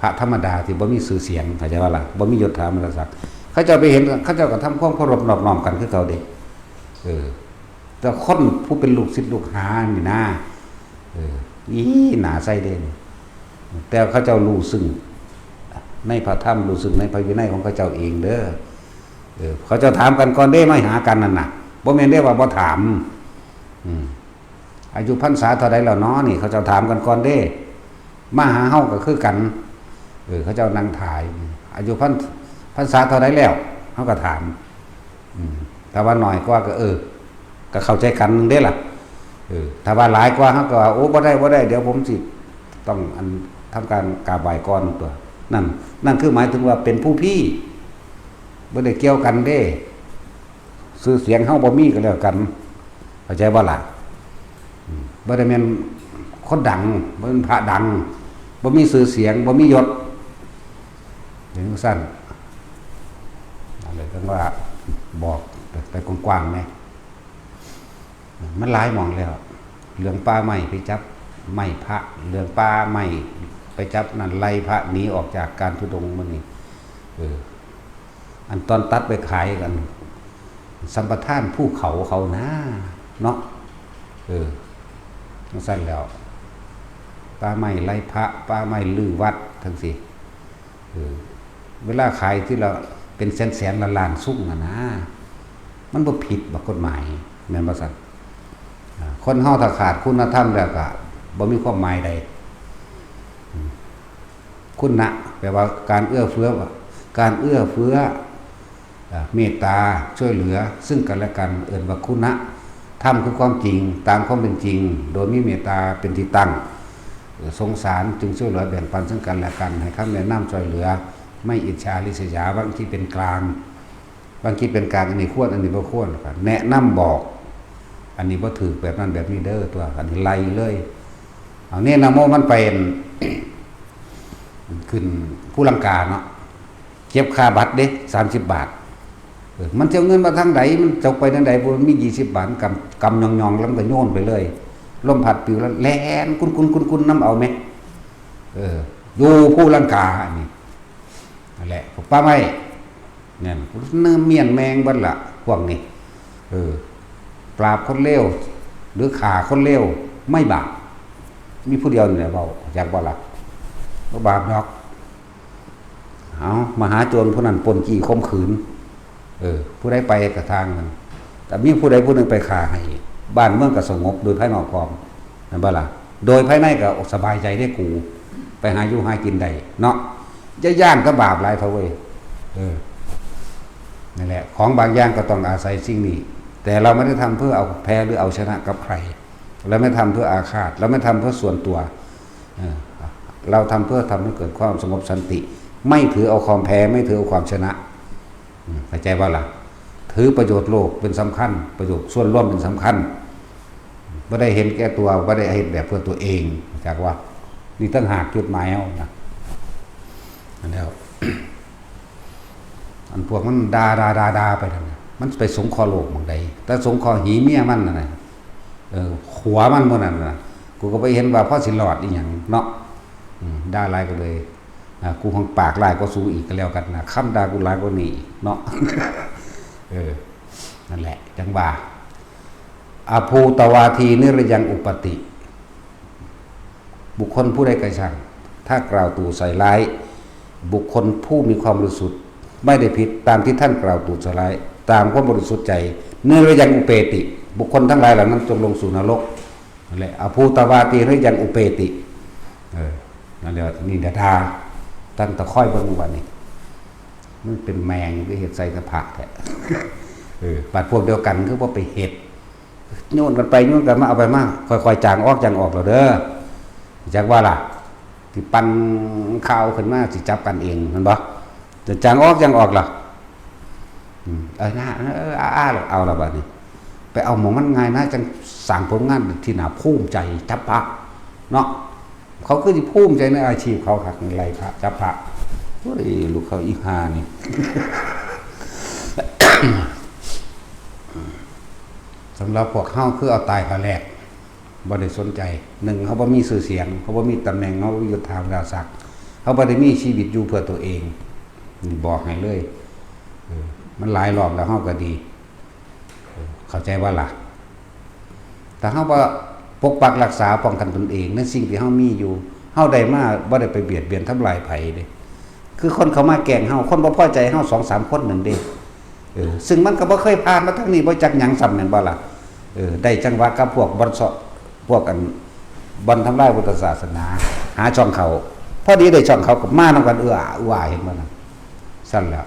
พ พระธรรมดาที่บ่มีชื่อเสียงเข้าใจว่าล่ะบ่มียศถาบรรดาศักดิ์เขาเจ้าไปเห็นเขาเจ้าก็ทำความเคารพนอบน้อมกันคือเขาเด้แต่คนผู้เป็นลูกศิษย์ลูกหานี่นะอีหนาใส่เด่นแต่เขาเจ้ารู้ซึ่งในพระธรรมรู้ซึ่งในพระวินัยของเขาเจ้าเองเด้อเขาเจ้าถามกันก่อนเด้ไม่หากันนั่นน่ะบ่แม่นได้ว่าบ่ถามอายุพรรษาเท่าใดแล้วเนาะนี่เขาเจ้าถามกันก่อนเด้มาหาเฮาก็คือกันเขาเจ้านั่งถ่ายอายุพรรษาเท่าใดแล้วเฮาก็ถามถ้าว่าน้อยกว่าก็ก็เข้าใจกันเด้ล่ะถ้าว่าหลายกว่าเฮาก็โอ้บ่ได้เดี๋ยวผมสิต้องทำการกราบไหว้ก่อนตัวนั่นคือหมายถึงว่าเป็นผู้พี่บ่ได้เกี่ยวกันเด้ชื่อเสียงเฮาบ่มีก็แล้วกันเข้าใจบ่ล่ะบ่ได้แม่นคนดังบ่เป็นพระดังบ่มีชื่อเสียงบ่มียศอย่างนั้นสั้นอะไรกันว่าบอกไปกว้างๆแม่มันหลายหม่องแล้วเรื่องป่าไม้ไปจับไม้พระเรื่องป่าไม้ไปจับนั่นไล่พระหนีออกจากการทุดงค์มื้อนี้อันตอนตัดไปขายกันสัมปทานภูเขานะเนาะนั่นสั้นแล้วป่าไม้ไล่พระป่าไม้ลื้อวัดทั้งสิเวลาขายที่เราเป็นแสนล้านสุ่งนะมันบ่ผิดบ่กฎหมายแม่นบ่ซั่นคนเฮาถ้าขาดคุณธรรมแล้วก็บ่มีความหมายใดคุณะแปลว่าการเอื้อเฟื้อเมตตาช่วยเหลือซึ่งกันและกันเอิ้นว่าคุณะธรรมคือความจริงตามความเป็นจริงโดยมีเมตตาเป็นที่ตั้งสงสารจึงช่วยเหลือแบ่งปันซึ่งกันและกันให้คำแนะนำช่วยเหลือไม่อิจฉาริษยาบางทีเป็นกลางบางทีเป็นกลางอันนี้ควรอันนี้บ่ควรแนะนำบอกอันนี้บ่ถูกแบบนั้นแบบนี้เด้อตัวอันนี้ไล่เลยเอาเนี่ยนะโมมันเป็นขึ้นผู้ลังกาเนาะเก็บค่าบัตรเด้30 บาทมันจะเอาเงินมาทางไหนมันจะไปทางไหนบ่มี20 บาทกำยองๆแล้วมันก็โยนไปเลยลมพัดปิวแล้วแล่นกุนน้ำเอาไหมอยู่ผู้ลังกาอันนี้นั่นแหละพวกป้าไม้เนี่ยเนื้อเมียนแมงบัดละพวกนี้ปราบคนเลวหรือฆ่าคนเลวไม่บาปมีผู้เดียวเนี่ยเบาอยากบ่ล่ะบ่บาปดอกเอามหาโจรผู้นั้นปล้นจี้ข่มขืนผู้ใดไปกระทางมันแต่มีผู้ใดผู้หนึ่งไปฆ่าให้บ้านเมืองก็สงบโดยภายนอกพร้อมนั่นบ่ล่ะโดยภายในก็สบายใจได้กูไปหาอยู่หากินได้เนาะย่านก็บาปหลายเท่าเว้ยนั่นแหละของบางอย่างก็ต้องอาศัยสิ่งนี้แต่เราไม่ได้ทำเพื่อเอาแพ้หรือเอาชนะกับใครเราไม่ทำเพื่ออาฆาตเราไม่ทำเพื่อส่วนตัวเราทำเพื่อทำให้เกิดความสงบสันติไม่ถือเอาความแพ้ไม่ถือเอาความชนะเข้าใจว่าล่ะถือประโยชน์โลกเป็นสำคัญประโยชน์ส่วนรวมเป็นสำคัญไม่ได้เห็นแก่ตัวไม่ได้เห็นแบบเพื่อตัวเองจากว่านี่ตั้งหากจุดหมายเอานะอันแล้ว อันพวกมันดาไปทางนั้นมันไปสงคอโลกบางใดแต่สงคอหีเมียมันน่ะหัวมันบ่นั่นน่ะกูก็ไปเห็นว่าพ่อสิหลอดอีหยังเนาะด่าหลายก็เลยกูของปากหลายก็สู้อีกก็แล้วกันนะคำด่ากูหลายกว่านี้เนาะ นั่นแหละจังว่าอภูตวาทีนิรยังอุปติบุคคลผู้ใดกระช่างถ้ากล่าวตู่ใส่ร้ายบุคคลผู้มีความบริสุทธิ์ไม่ได้ผิดตามที่ท่านกล่าวตู่ใส่ร้ายตามความบริสุทธิ์ใจนิรยังอุเปติบุคคลทั้งหลายเหล่านั้นจงลงสู่นรกนั่นแหละอภูตวาทีนิรยังอุเปตินั่นแหละนี่ดาตั้งตะค่อยเบิ่งวันนี้มันเป็นแมงก็เห็ดใส่กระเพาะแท้บาดพวกเดียวกันคือว่าไปเห็ดโยนกันไปโยนกันมาเอาไปมาค่อยๆจางออกแล้วเด้อจากว่าล่ะที่ปั่นข่าวขึ้นมาสิจับกันเองมันบ่จะจางออกล่ะเอาละบัดนี้ไปเอาหมองมันง่ายนะจังสั่งผลงานที่น่าภูมิใจจับพระเนาะเขาคือที่ภูมิใจในอาชีพเขาหักในไรพระจับพระโอ้ยลูกเขาอีกหานี่ สำหรับพวกเฮาคือเอาตายพาแรกบ่ได้สนใจหนึ่งเขาบ่มีชื่อเสียงเขาบ่มีตำแหน่งเขาบ่มียศถาบรรดาศักดิ์ เขาบ่ได้มีชีวิตอยู่เพื่อตัวเองนี่บอกให้เลยมันหลายรอบแล้วเฮาก็ดีเข้าใจว่าล่ะแต่เฮาบ่ปกปักรักษาป้องกันตนเองในสิ่งที่เฮามีอยู่เฮาได้มาบ่ได้ไปเบียดเบียนทำลายไผเด้คือคนเขามาแกล้งเฮาคนบ่พอใจเฮา 2-3 คนนั่นเด้ซึ่งมันก็บ่เคยผ่านมาทางนี้บ่จักหยังซ้ำแม่นบ่ล่ะได้จังหวะกับพวกบ่อนพวกอันบ่อนทำลายพุทธศาสนาหาช่องเขาพอดีได้ช่องเขาก็มานำกันเห็นบ่น่ะซั่นแล้ว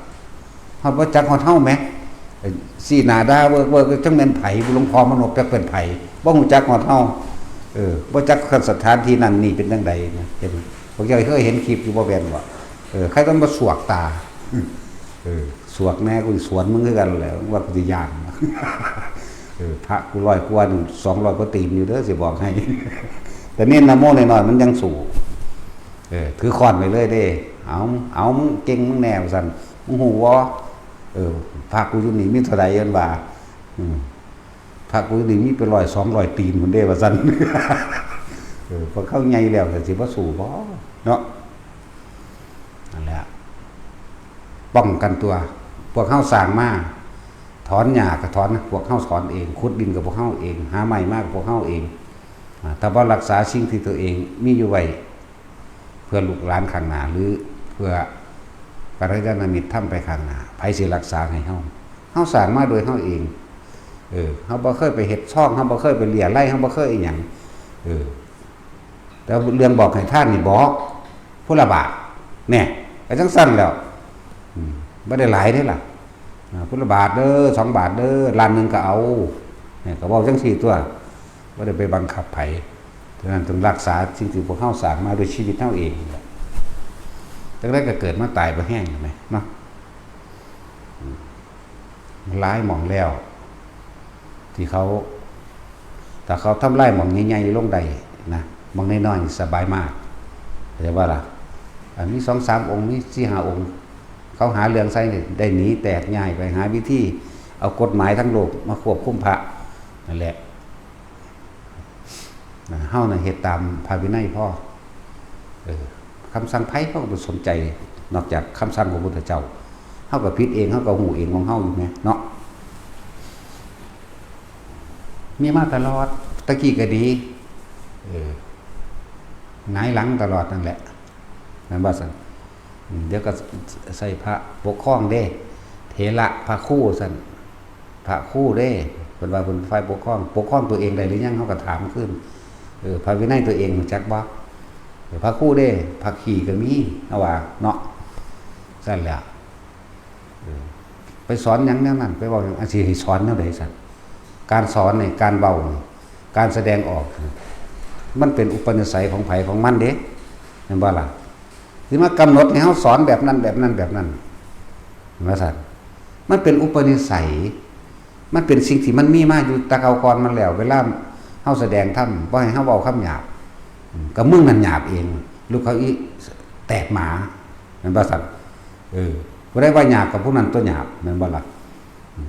เฮาบ่จักฮอดเฮาแหมสีหน้าด่าเวิร์กจังแม่นไผหลวงพ่อมโนจักเป็นไผบ่ฮู้จักฮอดเฮาบ่จักสถานที่นั้นนี่เป็นจังได๋นะเห็นพวกเจ้าเคยเห็นคลิปอยู่บ่แม่นบ่ใครต้องมาสวกตาสวกแน่กูสวนมึงคือกันแหละว่ากูสิย่านพระกู100กว่า200กว่าตีนอยู่เด้อสิบอกให้แต่นี่นะโมน้อยๆมันยังสู้ถือค้อนไว้เลยเด้เอามึงเก่งมึงแนวซั่นมึงฮู้บ่พระกูอยู่นี่มีเท่าใดยันว่าพระกูอยู่นี่มีเป็น100 200ตีนพุ่นเด้ว่าซั่นพอเข้าใหญ่แล้วก็สิบ่สู้บ่เนาะนั่นแหละป้องกันตัวพวกเฮาสร้างมาถอนหญ้าก็ถอนพวกเฮาถอนเองขุดดินกับพวกเฮาเองหาไม้มากับพวกเฮาเองถ้าบ่รักษาสิ่งที่ตัวเองมีอยู่ไว้เพื่อลูกหลานข้างหน้าหรือเพื่อกัลยาณมิตรทำไปข้างหน้าไผสิรักษาให้เฮาสร้างมาโดยเฮาเองเฮาบ่เคยไปเฮ็ดช่องเฮาบ่เคยไปเลียไร่เฮาบ่เคยอีหยังแต่เรื่องบอกให้ท่านนี่บอกผู้ละบาทแน่ก็จังซั่นแล้วบ่ได้หลายเด้ล่ะพุทธบาทเด้อ2 บาทเด้อล้านนึงก็เอาเนี่ยก็เว้าจังซี่ตัวบ่ได้ไปบังคับไผฉะนั้นต้องรักษาสิ่งที่พวกเฮาสร้างมาด้วยชีวิตเฮาเองจังได๋ก็เกิดมาตายบ่แห้งใช่มั้ยเนาะหลายหม่องแล้วที่เขาถ้าเขาทำลายหม่องใหญ่ๆลงได้นะหม่องน้อยๆสบายมากเข้าใจบ่ล่ะอันนี้ 2-3 องค์นี้ 4-5 องค์เขาหาเรื่องใส่ได้หนีแตกง่ายไปหาวิธีเอากฎหมายทั้งโลกมาควบคุมพระนั่นแหละเฮาน่ะเฮ็ดตามพระวินัยพ่อคำสั่งไผเฮาก็บ่สนใจนอกจากคำสั่งของพระพุทธเจ้าเฮาก็ผิดเองเฮาก็ฮู้เองของเฮาอยู่แหมเนาะมีมาตลอดตะกี้ก็ดีหงายหลังตลอดนั่นแหละนั่นว่าซั่นเดี๋ยวก็ใส่พระปกครองเด้เถระพระครูซั่นพระครูเด้เพิ่นว่าเพิ่นฝ่ายปกครองตัวเองได้หรือยังเฮาก็ถามขึ้นพระวินัยตัวเองรู้จักบ่พระครูเด้พระขี่ก็มีเอาว่าเนาะซั่นแหละไปสอนหยังแนวนั้นไปเว้าหยังสิให้สอนแนวใดซั่นการสอนนี่การเว้าการแสดงออกมันเป็นอุปนิสัยของไผของมันเด้แม่นบ่ล่ะสิมากำหนดให้เฮาสอนแบบนั้นว่าซั่นมันเป็นอุปนิสัยมันเป็นสิ่งที่มันมีมาอยู่แตะเก่าก่อนมันแล้วเวลาเฮาแสดงธรรมบ่ให้เฮาเว้าคำหยาบก็มึงนั่นหยาบเองลูกเขาอีแตกหมาแม่นบ่ซั่นบ่ได้ว่าหยาบกับผู้นั้นตัวหยาบแม่นบ่ล่ะ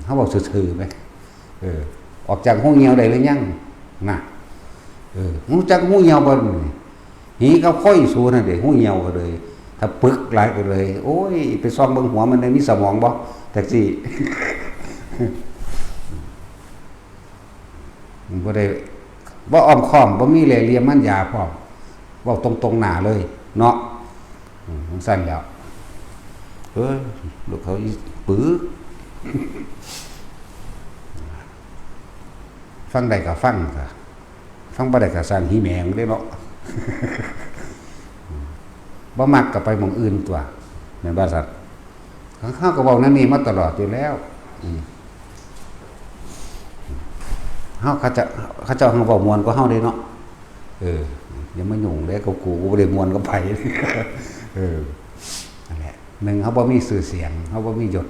เฮาเว้าซื่อๆไปออกจากหูเหี่ยวได้หรือยังน่ะหูจักหูเหี่ยวบ่หีเขาค่อยสู้นั่นเด้หูเหี่ยวก็เลยถ้าปึกหลายก็เลยโอ้ยไปซ่อมเบิ่งหัวมันได้มีสมองบ่แท็กซี่บ่ได้บ่อ้อมค้อมบ่มีแหล่เหลี่ยมมันยาพร้อมเว้าตรงๆหน้าเลยเนาะซั่นแล้วลูกเขาอีปึกฟังได้ก็ฟังค่ะฟังบ่ได้ก็สร้างหีแหมงเด้เนาะบ่มักก็ไปหม้องอื่นตัวแม่นบ่ซั่นเฮาก็เว้านั่นนี่มาตลอดอยู่แล้วเฮาเขาเจ้าเฮาเว้าม่วนกว่าเฮาเด้เนาะอย่ามายุ่งเด้กับกูบ่ได้ม่วนกับไผนั่นแหละหนึ่งเฮาบ่มีชื่อเสียงเฮาบ่มียศ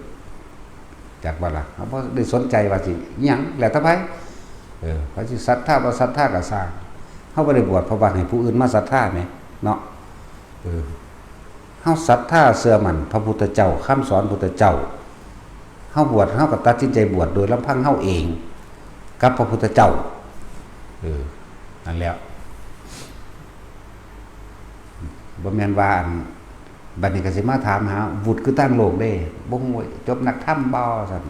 จากว่าล่ะเฮาบ่ได้สนใจว่าสิหยังแล้วแต่ไผเขาสิศรัทธาบ่ศรัทธาก็สร้างเฮาบ่ได้บวชเพราะว่าให้ผู้อื่นมาศรัทธาแหมเนาะเฮาศรัทธาเชื่อมั่นพระพุทธเจ้าคำสอนพุทธเจ้าเฮาบวชเฮาก็ตัดสินใจบวชโดยลำพังเฮาเองกับพระพุทธเจ้านั่นแหละบ่แม่นว่า บัดนี้ก็สิมาถามหาวุฒิคือตั้งโลกเด้บ่ฮู้จบนักธรรมบ่ซั่น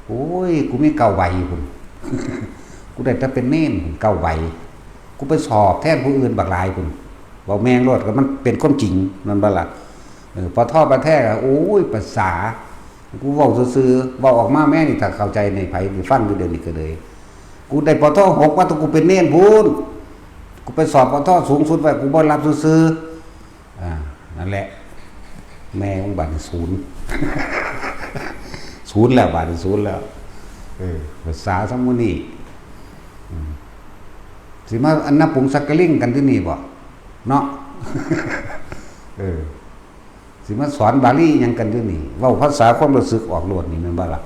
โอ้ยกูมีเก่าใบพุ่น กูได้แต่เป็นเน้นเก่าใบกูไปสอบแทนผู้อื่นบักหลายพุ่นเว้าแม่งโลดก็มันเป็นความจริงนั่นบ่ล่ะพอทอดประแท้ก็โอ้ยภาษากูเว้าซื่อๆเว้าออกมาแม่นี่ถ้าเข้าใจในไผสิฟังอยู่เดี๋ยวนี้ก็เลยกูได้ปท6ว่าต้องกูเป็นเน้นพุ่นกูไปสอบปทสูงสุดไว้กูบ่รับซื่อๆนั่นแหละแม่ของบัตรศูนย์ ศูนย์แล้วบัตรศูนย์แล้วภาษาสมุนีสิมาอันนับปุงสักกะลิ่งกันที่นี่บ่เนาะ สิมาสอนบาลียังกันที่นี่เว้าภาษาความรู้สึกออกโลดนี่แม่นบ่ล่ะ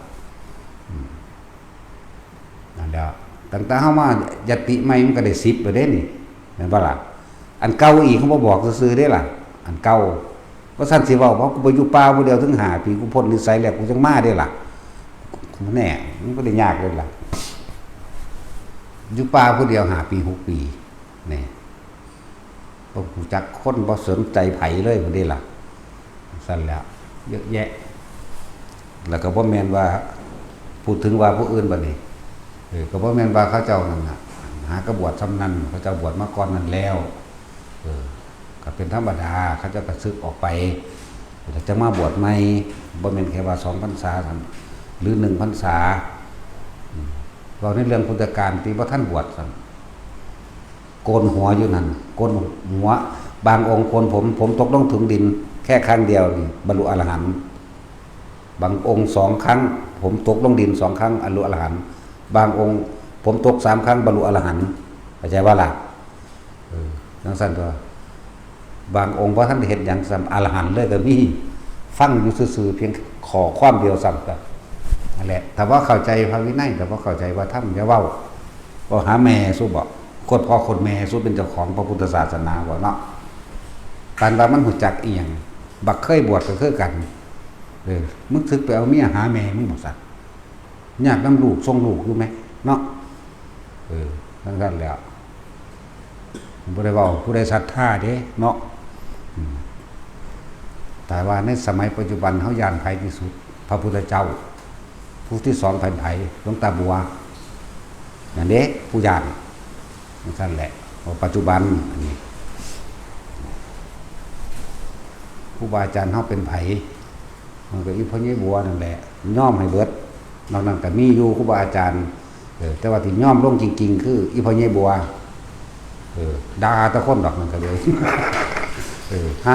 นั่นแหละตั้งแต่เฮามายติใหม่มันก็ได้10แล้วเด้นี่แม่นบ่ล่ะอันเก่าอีกเขาบ่บอกซื่อๆเด้ล่ะอันเก่าก็สั่นสิเว้าเพราะกูไปอยู่ป่าผู้เดียวถึง5 ปีกูพ้นนิสัยแล้วกูจังมาได้ล่ะแน่มันก็ได้ยากเลยล่ะอยู่ป่าผู้เดียว5 ปี6 ปีนี่บ่รู้จักคนบ่สนใจไผเลยพุ่นเด้ล่ะสั่นแล้วเยอะแยะแล้วก็บ่แม่นว่าพูดถึงว่าผู้อื่นบัดนี้ก็บ่แม่นว่าเขาเจ้านั่นน่ะหากระบวชซำนั้นเขาเจ้าบวชมาก่อนนั้นแล้วก็เป็นธรรมดาเขาจะกระซึกออกไปแต่จะมาบวชใหม่บ่แม่นแค่ว่า2 พรรษาหรือ1 พรรษาเราในเรื่องพุทธกาลที่ว่าท่านบวชโกนหัวอยู่นั่นโกนหัวบางองค์โกนผมตกลงถึงดินแค่ครั้งเดียวนี่บรรลุอรหันต์บางองค์2 ครั้งผมตกลงดิน2 ครั้งบรรลุอรหันต์บางองค์ผมตก3 ครั้งบรรลุอรหันต์เข้าใจว่าล่ะจังซั่นตัวบางองค์ว่าท่านเห็นอย่างสำอรหันต์เลยก็มีฟังอยู่ซื่อๆเพียงขอความเดียวซ้ำกันนั่นแหละแต่ว่าเข้าใจพระวินัยแต่ว่าเข้าใจว่าท่านจะเว้าก็หาแม่สู้บอกคนพ่อคนแม่สู้เป็นเจ้าของพระพุทธศาสนาบ่เนาะการว่ามันหูจักอีหยังบักเคยบวชก็คือกันมึงทึกไปเอาเมียหาแม่มึงบ่ซักญาตินำลูกส่งลูกอยู่มั้ยเนาะทั้งนั้นแล้วบ่ได้เว้าผู้ใดศรัทธาเด้เนาะแต่ว่าในสมัยปัจจุบันเฮาย่านไผที่สุดพระพุทธเจ้าผู้ที่2 ไผหลวงตาบัวนั่นเด้ผู้ย่านนั่นแหละปัจจุบันอันนี้ครูบาอาจารย์เฮาเป็นไผมันก็อีพ่อใหญ่บัวนั่นแหละย่อมให้เบิดนอกนั้นก็มีอยู่ครูบาอาจารย์แต่ว่าที่ย่อมลงจริงๆคืออีพ่อใหญ่บัวด่าตะคนดอกมันก็เลยหา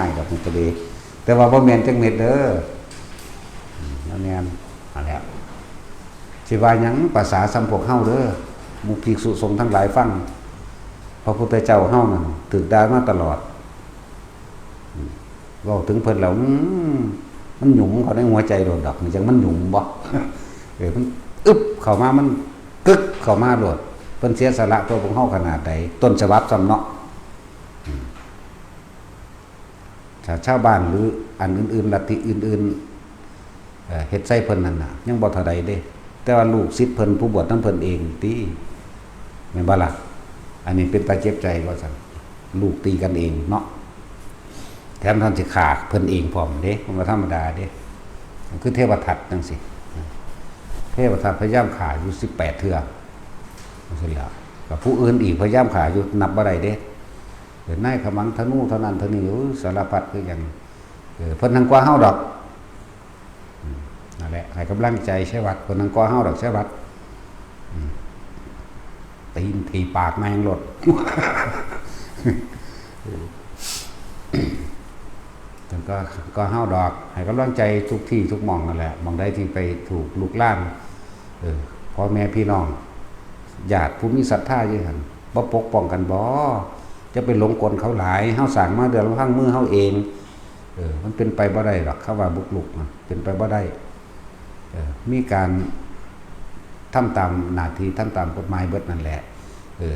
ยดอกมันก็เลยแต่ว่าบ่แม่นจังเม็ดเด้อนั่นแม่นเอาแล้วสิว่าหยังภาษาสำพวกเฮาเด้อหมู่ภิกษุสงฆ์ทั้งหลายฟังพระพุทธเจ้าเฮานั่นถูกด่ามาตลอดเว้าถึงเพิ่นแล้วมันหยุมเขาในหัวใจโดดดอกนี่จังมันหยุมบ่มันอึบเข้ามามันกึกเข้ามาโดดเพิ่นเสียสละตัวของเฮาขนาดใดต้นฉบับซ้ำเนาะถ้าชาวบ้านหรืออันอื่นๆลัทธิอื่นๆเฮ็ดใส่เพิ่นนั่นน่ะยังบ่เท่าใดเด้แต่ว่าลูกศิษย์เพิ่นผู้บวชนำเพิ่นเองติแม่นบ่ล่ะอันนี้เป็นตาเจ็บใจว่าซั่นลูกตีกันเองเนาะแถมท่านสิฆ่าเพิ่นเองพร้อมเด้บ่ธรรมดาเด้คือเทวทัตจังซี่เทวทัตพยายามฆ่าอยู่18 เทื่อจังซี่ล่ะกับผู้อื่นอีกพยายามฆ่าอยู่นับบ่ได้เด้นายขมังธนูเท่านั้นเท่านี้สารพัดคืออย่างเพิ่นทางกว่าเฮาดอกนั่นแหละให้กำลังใจใช้วัดเพิ่นทางกว่าเฮาดอกใช้วัดตีนถีปากแมงหลดแต่ก็เฮาดอกให้กำลังใจทุกที่ทุกหม่องนั่นแหละหม่องใดที่ไปถูกลุกลามพ่อแม่พี่น้องญาติผู้มีศรัทธาอยู่หั่นบ่ปกป้องกันบ่จะไปหลงกลเขาหลายเฮาสร้างมาเดือนละพังมือเฮาเองมันเป็นไปบ่ได้หรอกคำว่าบุกรุกมันเป็นไปบ่ได้มีการทำตามหน้าที่ทำตามกฎหมายเบิดนั่นแหละ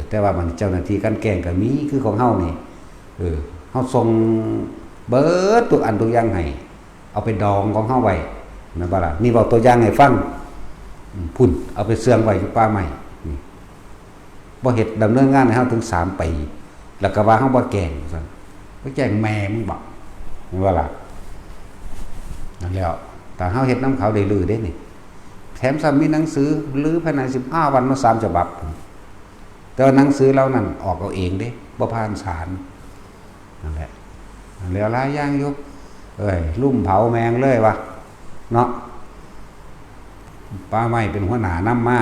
แต่ว่ามันเจ้าหน้าที่กันแกล้งก็มีคือของเฮานี่เฮาส่งเบิดทุกอันทุกอย่างให้เอาไปดองของเฮาไว้นะบ่ล่ะนี่เว้าตัวอย่างให้ฟังพุ่นเอาไปเสื่องไว้อยู่ป่าไม้บ่เฮ็ดดำเนินงานให้เฮาถึง3 ปีแล้วก็ว่าเฮาบ่แกล้งซั่นบ่แกล้งแม่มึงบอก เห็นว่าล่ะนั่นแล้วแต่เฮาเฮ็ดน้ำเขาได้ลือได้นี่แถมซ้ำมีหนังสือลือภายใน15 วันมา3 ฉบับแต่ว่าหนังสือเรานั่นออกเอาเองเด้บ่ผ่านศาลนั่นแหละแล้วหลายอย่างอยู่ลุ่มเผาแมงเลยวะเนาะป้าไม้เป็นหัวหน้านำมา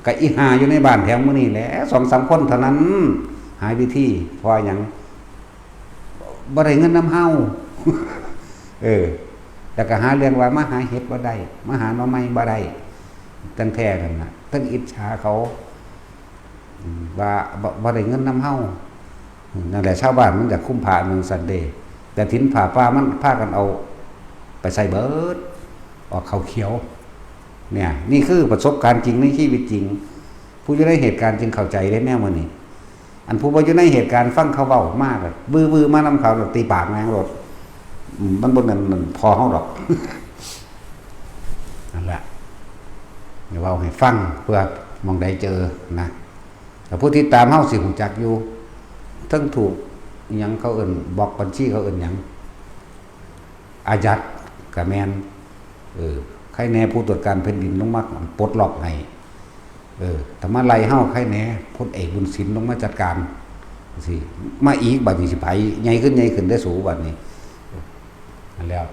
กะอีหาอยู่ในบ้านแถวมื้อนี้แหละ 2-3 คนเท่านั้นหายวิธีเพราะหยังบ่ได้เงินนำเฮาแต่ก็หาเรื่องว่ามาหาเห็ดบ่ได้มาหาหน่อไม้บ่ได้ตั้งแท้นั่นน่ะทั้งอิจฉาเขาว่าบ่ได้เงินนำเฮานั่นแหละชาวบ้านมันจะคุ้มผ้าเมืองสันเดย์แต่ถิ่นผ้าป่ามันพากันเอาไปใส่เบิดออกเขาเขียวเนี่ยนี่คือประสบการณ์จริงในชีวิตจริงผู้อยู่ในเหตุการณ์จึงเข้าใจได้แน่มื้อนี้อันผู้บ่อยู่ในเหตุการณ์ฟังเขาเว้ามากบื้อๆมานำเขาตีปากแมงรถมันบ่นั่นพอเฮาดอกนั่นแหละเดี๋ยวเว้าให้ฟังเพื่อมองใดเจอนะแต่ผู้ที่ตามเฮาสิรู้จักอยู่ทั้งถูกหยังเขาเอิ้นบอกบัญชีเขาเอิ้นหยังอายัดก็แม่นใครแน่ผู้ตรวจการแผ่นดินลงมาปลดล็อกให้ถ้ามาไล่เฮาใครแน่พลเอกบุญสินลงมาจัดการสิมาอีกบัดนี้สิไปใหญ่ขึ้นได้สูงบัดนี้นั่นแล้ว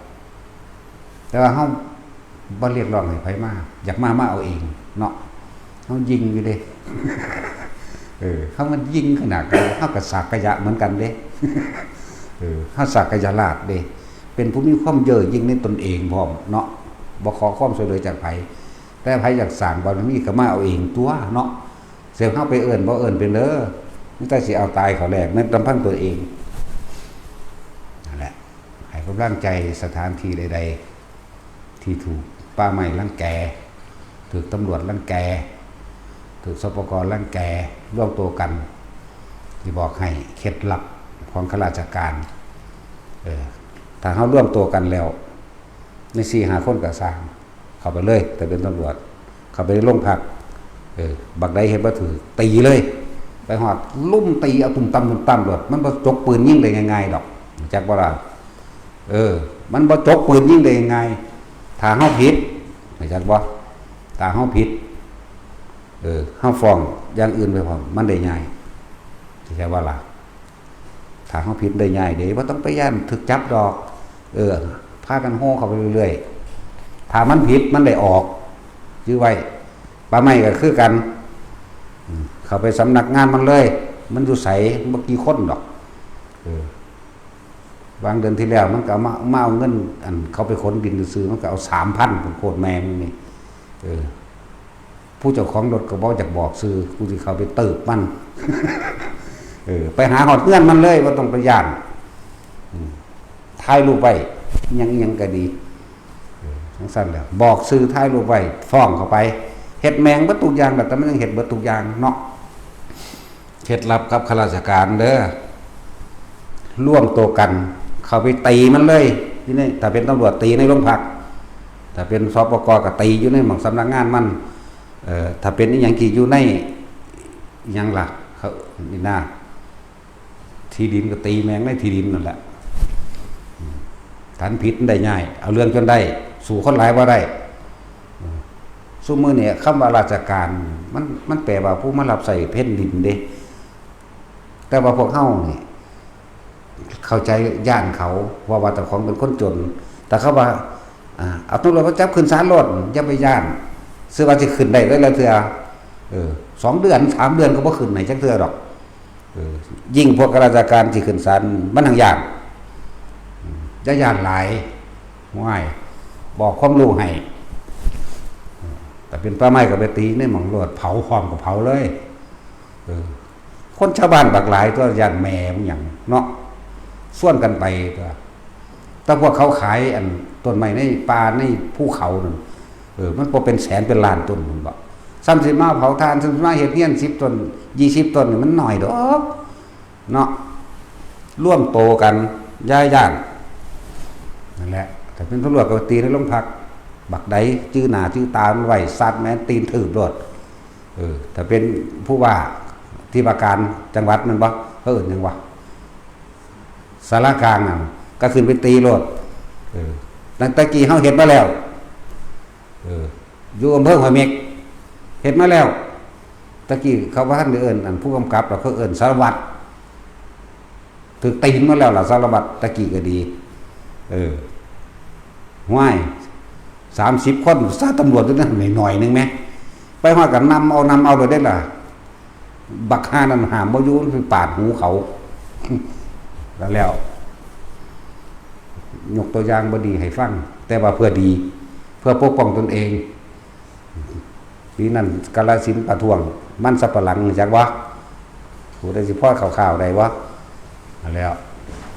แต่ว่าเฮาบ่เรียกร้องให้ไผมาอยากมาเอาเองเนาะเฮายิงอยู่เด้เฮามันยิงขนาดเฮาก็สักกะยะเหมือนกันเด้เฮาสักกะยะลาดเด้เป็นผู้มีความเย่อหยิ่งในตนเองพร้อมเนาะบ่ขอความช่วยเหลือจากไผแต่ไผอยากสร้างบารมีก็มาเอาเองตัวเนาะเสียเฮาไปเอิ้นบ่เอิ้นเป็นเด้อมันแต่สิเอาตายเขาแลกในลำพังตัวเองนั่นแหละให้กำลังใจสถานที่ใดๆที่ถูกป่าไม้รังแกถูกตำรวจรังแกถูกสปก.รังแกร่วมตัวกันที่บอกให้เคล็ดลับของข้าราชการถ้าเฮาร่วมตัวกันแล้วใน4-5 คนก็สร้างเข้าไปเลยแต่เป็นตำรวจเข้าไปในโรงพักบักใดเห็นบ่ถือตีเลยไปฮอดลุ่มตีเอาตุ่มตำรวจมันบ่จกปืนยิงได้ง่ายๆดอกจักบ่ล่ะมันบ่จกปืนยิงได้ง่ายถ้าเฮาผิดจักบ่ถ้าเฮาผิดเฮาฟ้องอย่างอื่นไปพร้อมมันได้ง่ายใช่ว่าล่ะถ้าเฮาผิดได้ง่ายเด้บ่ต้องไปย่านถึกจับดอกพากันโห่เข้าไปเรื่อยๆถ้ามันผิดมันได้ออกยื้อไว้ป่าไม้ก็คือกันเข้าไปสำนักงานมันเลยมันอยู่ไสบ่กี่คนดอกวางเดือนที่แล้วมันก็มาเอาเงินอันเขาไปขนดินซื้อมันก็เอา 3,000 ผมโคตรแม่งนี่ผู้เจ้าของรถก็บ่อยากบอกซื้อกูสิเข้าไปเติบมันไปหาหอดเงื่อนมันเลยบ่ต้องไปย่านถ่ายรูปไว้ยังก็ดีทั้งสั้นแล้วบอกซื้อถ่ายรูปไว้ฟ้องเข้าไปเฮ็ดแมงเบิดทุกอย่างแต่มันยังเฮ็ดเบิดทุกอย่างเนาะเคล็ดลับกับข้าราชการเด้อร่วมตัวกันเข้าไปตีมันเลยที่นี่ถ้าเป็นตำรวจตีในโรงพักถ้าเป็นสปก.ก็ตีอยู่ในหม่องสำนักงานมันถ้าเป็นอีหยังที่อยู่ในหยังล่ะเขานี่น่าที่ดินก็ตีแมงในที่ดินนั่นแหละฐานผิดได้ง่ายเอาเรื่องจนได้สู่คนหลายว่าได้ซุมื้อเนี่ยคำว่าราชการมันแปลว่าผู้มารับใส่แผ่นดินเด้แต่ว่าพวกเฮานี่เข้าใจย่านเขาว่าแต่ของเป็นคนจนแต่เขาว่าเอาตำรวจมาจับขึ้นศาลรถอย่าไปย่านซื้อว่าสิขึ้นได้แล้วเทื่อ2 เดือน 3 เดือนก็บ่ขึ้นไหนจักเทื่อดอกยิ่งพวกข้าราชการที่ขึ้นศาลมันทั้งย่านย่านหลายง่ายบอกความรู้ให้แต่เป็นป่าไม้ก็ไปตีในหม่องรถเผาพร้อมกับเผาเลยคนชาวบ้านบักหลายตัวย่านแม่มึงหยังเนาะส่วนกันไปตัวแต่พวกเขาขายอันต้นไม้ในป่าในภูเขานั่นมันบ่เป็นแสนเป็นล้านต้นพุ่นบ่ซ้ำสิมาเผาทานซ้ำสิมาเฮ็ดเฮียน10 ต้น20 ต้นนี่มันน้อยดอกเนาะร่วมโตกันย่านนั่นแหละแต่เป็นตำรวจก็ตีในโรงพักบักใดจื้อหน้าจื้อตามันไว้ซัดแม่นตีนถืบโลดถ้าเป็นผู้ว่าที่ว่าการจังหวัดนั่นบ่เอิ้นหยังวะสารกลางนั่น ก็ขึ้นไปตีโลดตั้งแต่กี้เฮาเฮ็ดมาแล้วอยู่อำเภอห้วยเม็กเฮ็ดมาแล้วตะกี้เขาว่าท่านเอิ้นอันผู้กำกับแล้วเขาเอิ้นสารวัตรถึกตีนมาแล้วล่ะสารวัตรตะกี้ก็ดีห้วย30คนซาตำรวจตัวนั้นหน่อยนึงแม่ไปฮอดก็นำเอาเลยได้ล่ะบักหานั่นหามบ่อยู่คือปาดหูเขาแล้วยกตัวอย่างบ่ดีให้ฟังแต่ว่าเพื่อดีเพื่อปกป้องตนเองปีนั้นกาฬสินธุ์ประท้วงมันสับปะหลังจักวะผู้ใดสิพ่อข่าวๆใดวะแล้ว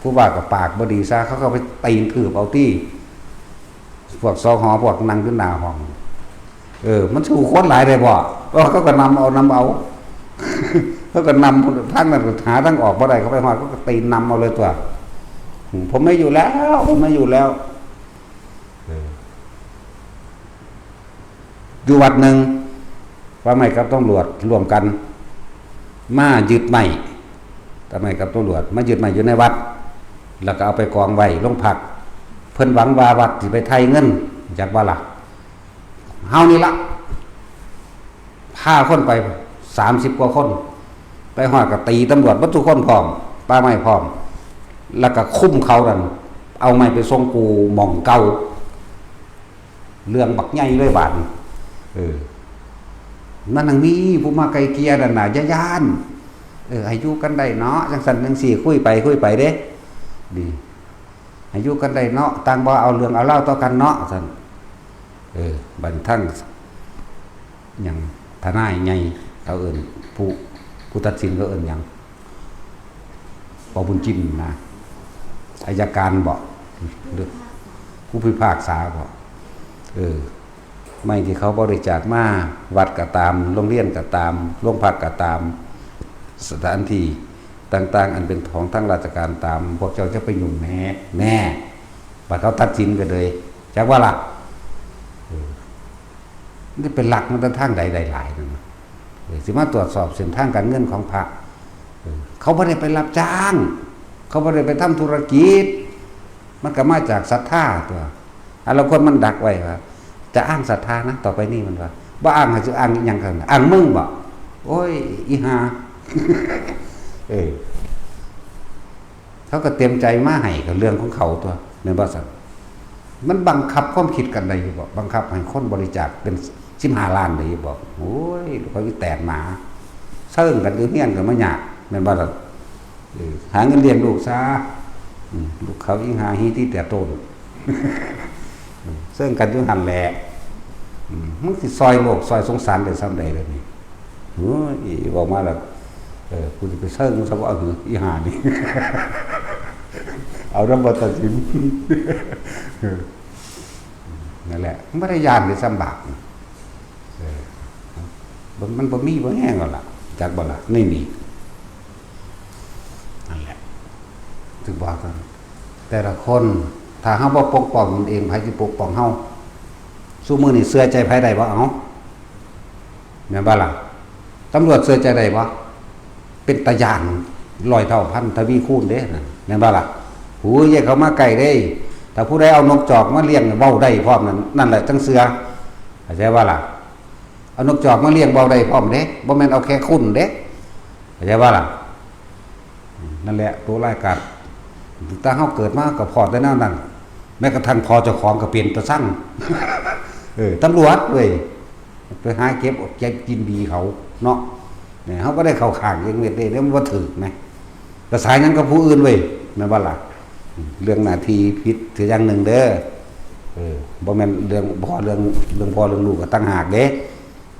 ผู้ว่ากับปากบ่ดีซะเขาไปตีนถือเอาตี้พวกสหพวกนั่งขึ้นหน้าห้องมันสู้คนหลายได้บ่เขาก็นำเอาเขาก็นำทั้งนั้นหาทั้งออกบ่ได้เขาไปฮอดเขาก็ตีนนำเอาเลยตัวผมไม่อยู่แล้วอยู่วัดหนึ่งว่าไม่กับตำรวจรวมกันมายึดไม้ทำไมกับตำรวจมายึดไม้อยู่ในวัดแล้วก็เอาไปกองไว้ลงผักเพิ่นหวังว่าวัดสิไปไทยเงินจากว่าล่ะเฮานี่ละพาคนไป30 กว่าคนไปฮอดก็ตีตำรวจบัดทุกคนพร้อมป้าไม้พร้อมแล้วก็คุ้มเขานั่นเอาไม้ไปส่งกูหม่องเก่าเรื่องบักใหญ่เลยบาดนั่นนังมีผู้มาไกลเกลียนั่นน่ะย่านให้อยู่กันได้เนาะจังซั่นจังซี่คุยไปเด้ดีให้อยู่กันได้เนาะต่างบ่เอาเรื่องเอาเล่าต่อกันเนาะซั่นบัดทั้งหยังทนายใหญ่เขาเอิ้นผู้ตัดสินเขาเอิ้นหยังปบุญจิ้มนะอัยการบอกผู้พิพากษาบอกไม่ที่เขาบริจาคมาวัดก็ตามโรงเรียนก็ตามโรงพักก็ตามสถานที่ต่างๆอันเป็นของทั้งราชการตามพวกเจ้าจะไปยุ่งแน่บัดเขาตัดสินกันเลยจากว่าหลักนี่เป็นหลักมันทางใดหลายนะสิมาตรวจสอบเส้นทางการเงินของพระเขาไม่ได้ไปรับจ้างเขาไม่ได้ไปทำธุรกิจมันก็มาจากศรัทธาตัวเราคนมันดักไว้ว่าจะอ้างศรัทธานะต่อไปนี่มันว่าบ่อ้างจะอ้างยังกันอ้างมึงบ่โอ้ยอีหาเขาก็เตรียมใจมาให้กับเรื่องของเขาตัวในบริษัทมันบังคับความคิดกันได้บอกบังคับให้คนบริจาคเป็น15 ล้านเลยบอกโอ้ยเขาแตกหมาเซิ่งกันอยู่เฮียนกันมาหยาบในบริษัทหาเงินเลี้ยงลูกซะลูกเขายิ่งหาฮีที่แต่โตนเซิ่งกันอยู่หันแหละมันสิซอยโลกซอยสงสารได้ซ้ำใดเลยนี่โอ้ยบอกมาแล้วกูจะไปเซิ่งซะว่าอีหานี่เอาน้ำบัตรสินนั่นแหละไม่ได้ยานหรือซ้ำบากมันบ่มีบ่แห้งหรอกล่ะจากบ่ล่ะไม่มีนั่นแหละถึงบอกกันแต่ละคนถ้าเฮาบ่ปกป้องตนเองไผสิปกป้องเฮาซุมื้อนี้เชื่อใจไผได้บ่เอาแม่นบ่ล่ะตำรวจเชื่อใจได้บ่เป็นตาย่าน100 เท่าพันทวีคูณเด้น่ะแม่นบ่ล่ะหูยเขามาไกลเด้ถ้าผู้ใดเอานกจอกมาเลี้ยงเว้าได้พร้อมนั่นแหละจังเชื่อเข้าใจบ่ล่ะเอานกจอกมาเลี้ยงเว้าได้พร้อมเด้บ่แม่นเอาแค่คุณเด้เข้าใจบ่ล่ะนั่นแหละตัวรายการถ้าเฮาเกิดมาก็พอได้แนวนั้นแม้กระทั่งพอเจ้าของก็เปลี่ยนตะสั่งตำรวจเว้ยไปหาเก็บแกกินดีเขาเนาะเนี่ยเฮาก็ได้เข้าข้างอย่างเม็ดเด้แล้วมันบ่ถูกนะแต่สายนั้นก็ผู้อื่นเว้ยแม่นบ่ล่ะเรื่องหน้าที่ผิดถืออย่างหนึ่งเด้อบ่แม่นเรื่องพ่อเรื่องพ่อเรื่องลูกก็ต่างหากเด้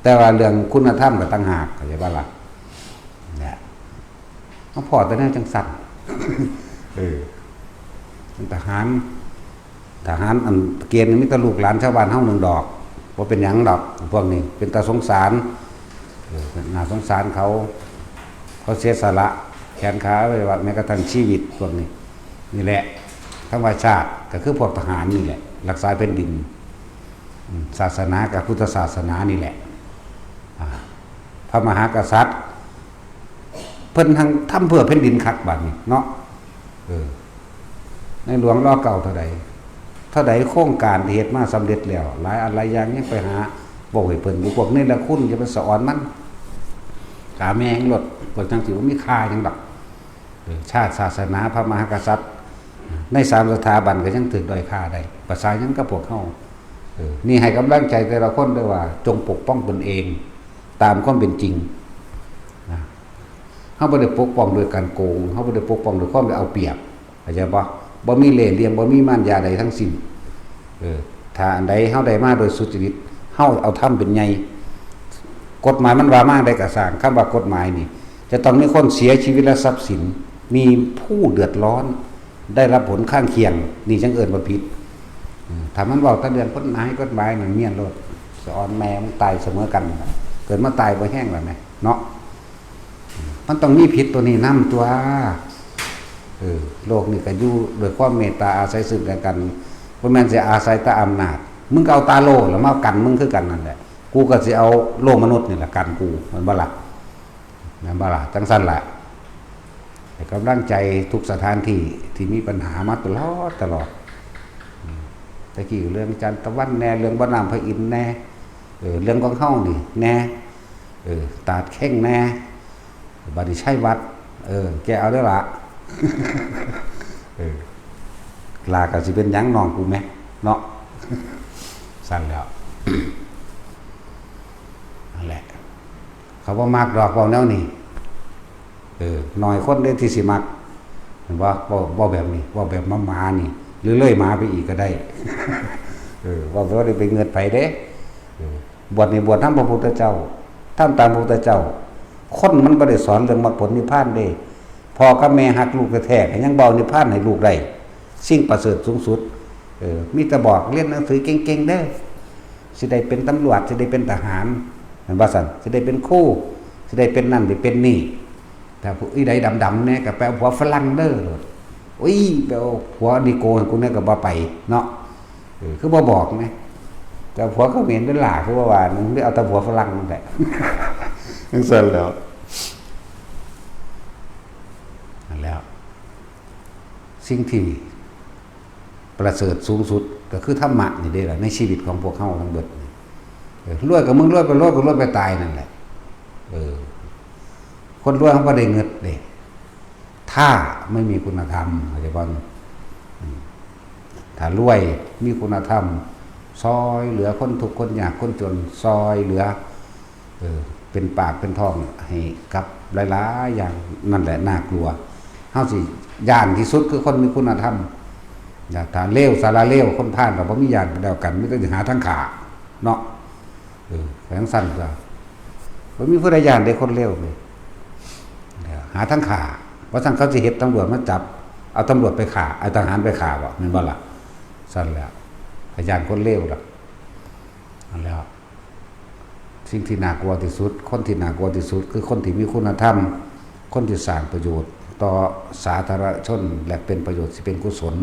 แต่ว่าเรื่องคุณธรรมก็ต่างหากเข้าใจบ่ล่ะเนี่ยเฮาพอแต่แนวจังสั่นทหารอันเกณฑ์มีแต่ลูกหลานชาวบ้านเฮา1 ดอกบ่เป็นหยังดอกพวกนี้เป็นตาสงสารน่าสงสารเขาเสียสละแขนขาไว้ว่าแม้กระทั่งชีวิตพวกนี้นี่แหละทั้งว่าชาติก็คือพวกทหารนี่แหละรักษาแผ่นดินศาสนากับพุทธศาสนานี่แหละพระมหากษัตริย์เพิ่นทำเพื่อแผ่นดินคักบัดนี้เนาะ ในหลวงรอเก่าเท่าใดโครงการเหตุมาสำเร็จแล้วหลายอะไรอย่างนี้ไปหาบอกให้เพิ่นอยู่พวกนี้ละคุณจะไปสอนมันกาแมงรถพวกจังสิว่ามีค่าจังดอกชาติศาสนาพระมหากษัตริย์ใน3สถาบันก็ยังถึกด้อยค่าได้ภาษายังก็พวกเฮานี่ให้กำลังใจแต่ละคนด้วยว่าจงปกป้องตนเองตามความเป็นจริงนะเฮาบ่ได้ปกป้องโดยการโกงเฮาบ่ได้ปกป้องโดยความเอาเปรียบเข้าใจบ่มีเล่ห์เหลี่ยมบ่มีมารยาใดทั้งสิ้นถ้าอันใดเฮาได้มาโดยสุจริตเฮาเอาทำเป็นใหญ่กฎหมายมันว่ามาได้ก็สร้างคำว่ากฎหมายนี่จะต้องมีคนเสียชีวิตและทรัพย์สินมีผู้เดือดร้อนได้รับผลข้างเคียงนี่จังเอิ้นว่าผิดถ้ามันเว้าแต่เรื่องกฎหมายนั่นเมียนโลดสอนแม่มันตายเสมอกันเกิดมาตายบ่แห้งแล้วแม่เนาะมันต้องมีผิดตัวนี้นำตัวโลกนี่ก็อยู่ด้วยความเมตตาอาศัยซึ่งกันบ่แม่นสิอาศัยแต่อำนาจมึงก็เอาตาโลแล้วมากันมึงคือกันนั่นแหละกูก็สิเอาโลกมนุษย์นี่แหละกันกูมันบ่ล่ะนั่นบ่ล่ะจังซั่นล่ะให้กำลังใจทุกสถานที่ที่มีปัญหามาตลอดตะกี้เรื่องจันทวันแน่เรื่องบ่น้ำพระอินทร์แน่เรื่องของเฮานี่แน่ตาดแข้งแน่บัดนี้ใช้วัดแกเอาได้ละลาก็สิเป็นหยังน้องกูแม่เนาะสั่นแล้วนั่นแหละเขาบ่มักดอกเว้าแนวนี้น้อยคนได้ที่สิมักเห็นบ่แบบนี้บ่แบบหมานี่หรือเลื่อยหมาไปอีกก็ได้ว่าบ่ได้ไปเงินไผเด้บวชนี่บวชนำพระพุทธเจ้าทำตามพระพุทธเจ้าคนมันบ่ได้สอนเรื่องมรรคผลนิพพานเด้พ่อกับแม่ฮักลูกแท้ๆยังเบานิพพานให้ลูกได้สิ่งประเสริฐสูงสุดมีแต่บอกเรียนหนังสือเก่งๆเด้อสิได้เป็นตำรวจสิได้เป็นทหารเห็นบ่ซั่นสิได้เป็นครูสิได้เป็นนั่นได้เป็นนี่ถ้าผู้ใดดำๆแน่ก็ไปเอาผัวฝรั่งเด้ออุ้ยไปเอาผัวนิโก้กูเนี่ยก็บ่ไปเนาะคือบ่บอกแม่แต่ผัวเขาเหม็นเป็นหลาคือว่านึงได้เอาแต่ผัวฝรั่งนั่นแหละจังซั่นแล้วนั่นแล้วสิ่งที่ประเสริฐสูงสุดก็คือธรรมะนี่เด้ล่ะในชีวิตของพวกเฮาทั้งเบิดรวยก็มึงรวยไปตายนั่นแหละคนรวยเขาบ่ได้เงินเด้ถ้าไม่มีคุณธรรมเข้าใจบ่ถ้ารวยมีคุณธรรมซอยเหลือคนทุกข์คนยากคนจนซอยเหลือเป็นปากเป็นท้องให้กับหลายๆอย่างนั่นแหละน่ากลัวเฮาสิย่านที่สุดคือคนมีคุณธรรมอย่าถ้าเลวสาระเลวคนพาลก็บ่มีย่านแล้วกันมีแต่สิหาทางขาเนาะแสงสั้นก็บ่มีผู้ใดย่านได้คนเลวเลยหาทางขาเพราะทั้งเขาสิเฮ็ดตำรวจมาจับเอาตำรวจไปฆ่าเอาทหารไปฆ่าบ่แม่นบ่ล่ะสั้นแล้วพยานคนเลวล่ะนั่นแล้วสิ่งที่น่ากลัวที่สุดคนที่น่ากลัวที่สุดคือคนที่มีคุณธรรมคนที่สร้างประโยชน์ต่อสาธารณชนและเป็นประโยชน์สิเป็นกุศล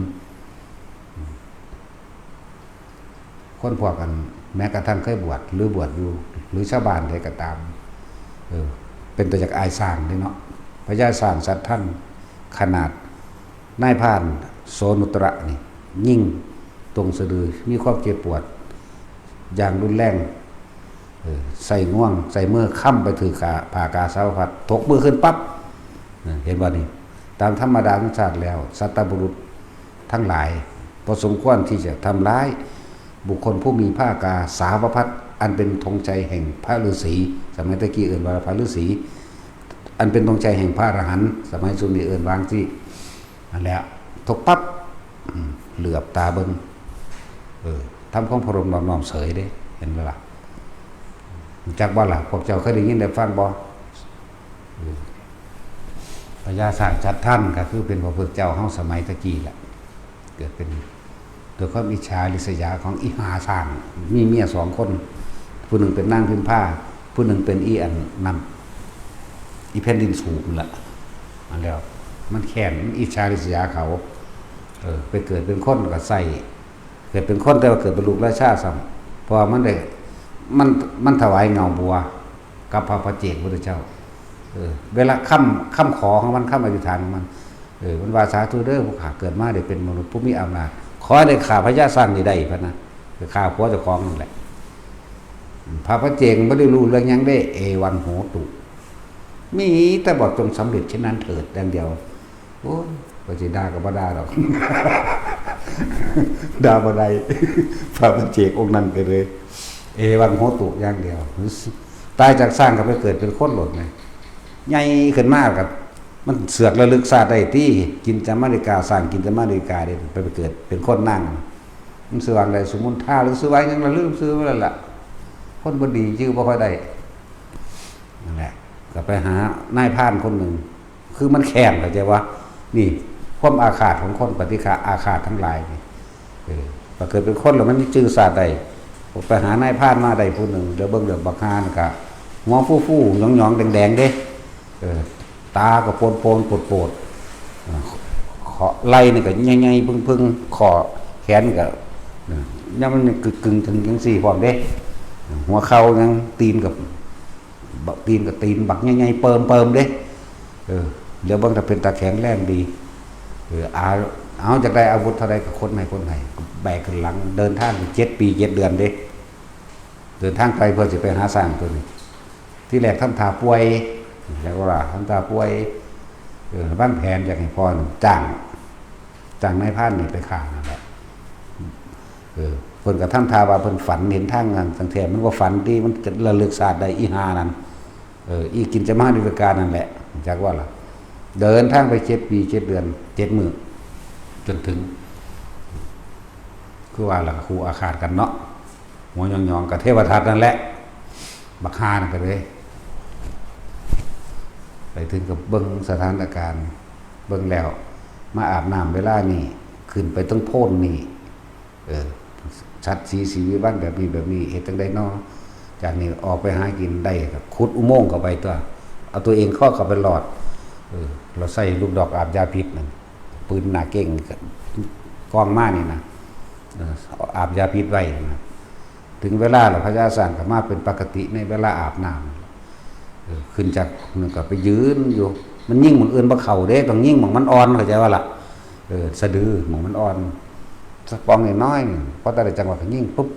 คนพวกกันแม้กระทั่งเคยบวชหรือบวชอยู่หรือชาวบ้านใดก็ตามเป็นตัวจากอายสร้างนี่เนาะพญาสร้างสัตว์ท่านขนาดนายพรานโสนุตระนี่ยิ่งตรงสะดือมีความเจ็บปวดอย่างรุนแรงใส่ง่วงใส่มือค้ำไปถือขาผ่ากาสาวพัดถกมือขึ้นปั๊บเห็นบ่นี่ตามธรรมดาธรรมชาติแล้วสัตบุรุษทั้งหลายพอสมควรที่จะทำร้ายบุคคลผู้มีผ้ากาสาวพัดอันเป็นธงชัยแห่งพระฤาษีสมัยตะกี้เอื่นว่าพระฤาษีอันเป็นธงชัยแห่งพระอรหันต์สมัยสุนีเอื่นวางที่นั่นแหละถกปั๊บเหลือบตาเบิ่งทำของพรหมน้อมเสยเด้เห็นไหมล่ะจักบ่ล่ะพวกเจ้าเคยได้ยินได้ฟังบ่พญาสร้างจัดท่านก็คือเป็นพระพุทธเจ้าเฮาสมัยตะกี้แหละเกิดเป็นตัวความอิจฉาริษยาของอีหาสร้างมีเมีย2คนผู้หนึ่งเป็นนางพิมพาผู้หนึ่งเป็นอีอันนำอีแผ่นดินสูงล่ะอันแล้วมันแค้นอิจฉาริษยาเขาไปเกิดเป็นคนก็ใส่เกิดเป็นคนแต่ว่าเกิดเป็นลูกราชาซ้ำเพราะมันได้มันถวายเงาบัวกับพระเจกพุทธเจ้าเวลาค่ำขอของมันค่ำอธิษฐานของมัน มันว่าสาธุเด้อผู้ข้าเกิดมาได้เป็นมนุษย์ผู้มีอำนาจขอได้ข่าพญาสร้างนี่ได้พะนะคือข่าผัวเจ้าของนั่นแหละพระเจงบ่ได้รู้เรื่องหยังได้เอวันโหตุมีแต่บอกจงสำเร็จเช่นนั้นเถิดอย่างเดียวโอ้ยปฏิดากับบ่ด่าหรอก ด่าบ่ได้พระเจกองค์นั้นไปเลยเอวันโหตุอย่างเดียวตายจากสร้างก็ไปเกิดเป็นคนหลดเลยใหญ่ขึ้นมากกับมันเสือกระลึกศาสตร์ได้ที่กินจามาริกาสร้างกินจามาริกาได้ไปเกิดเป็นคนนั่งมันสว่างได้สมมุติท่าหรือสว่างยังระลึกซื้อไว้แล้วล่ะคนบ่ดีชื่อบ่ค่อยได้นั่นแหละก็ไปหานายพรานคนหนึ่งคือมันแค้นเข้าใจว่านี่ความอาฆาตของคนปฏิฆาอาฆาตทั้งหลายนี่พอเกิดเป็นคนแล้วมันจื้อศาสตร์ได้ไปหานายพรานมาได้ผู้หนึ่งเดี๋ยวเบิ่งเดี๋ยวบักฮานก็หัวฟู่ๆหยองๆแดงๆเด้ตาก็โปนๆปวดๆขอไหล่นี่ก็ใหญ่ๆพึ่งๆขอแขนก็ยังมันกึ่งถึงจังซี่พร้อมเด้หัวเข่ายังตีนกับตีนบักใหญ่ๆเปิมเด้เดี๋ยวเบิ่งถ้าเป็นตาแข็งแรงดีเอาจากได้อาวุธเท่าใดก็คนให้แบกขึ้นหลังเดินทาง7 ปี 7 เดือนเด้เดินทางไกลเพื่อสิไปหาสร้างตัวนี้ที่แรกทำท่าป่วยแล้วก็ว่าทำท่าป่วยบ้านแผนอยากให้พ่อจ้างนายพรานนี่ไปฆ่านั่นแหละเพิ่นก็ทำท่าว่าเพิ่นฝันเห็นทางนั้นสังเทมันว่าฝันที่มันจะระลึกศาสตร์ได้อีหานั่นอีกินจะมาด้วยการนั่นแหละจักว่าล่ะเดินทางไป7 ปี 7 เดือน 7 มื้อจนถึงคือว่าล่ะครูอาฆาตกันเนาะหัวยองๆกับเทวทัตนั่นแหละบักฮานก็เลยไปถึงกับเบิ่งสถานการณ์เบิ่งแล้วมาอาบน้ำเวลานี้ขึ้นไปต้องโพ่นนี่ชัดสีวิวัฒน์แบบนี้เฮ็ดจังได๋เนาะจากนี้ออกไปหากินได้ครับขุดอุโมงค์เข้าไปตัวเอาตัวเองเข้าไปหลอดเราใส่ลูกดอกอาบยาพิษนั่นปืนหน้าเก่งกองมานี่นะอาบยาพิษไว้นะถึงเวลาแล้วพญาสร้างก็มาเป็นปกติในเวลาอาบน้ำขึ้นจากนึงก็ไปยืนอยู่มันยิ่งหม่องอื่นบ่เข้าเด้ต้องยิ่งหม่องมันอ่อนเข้าใจว่าล่ะสะดือหม่องมันอ่อนสักปองน้อยๆพอแต่ละจังหวะก็ยิ่งปุ๊บ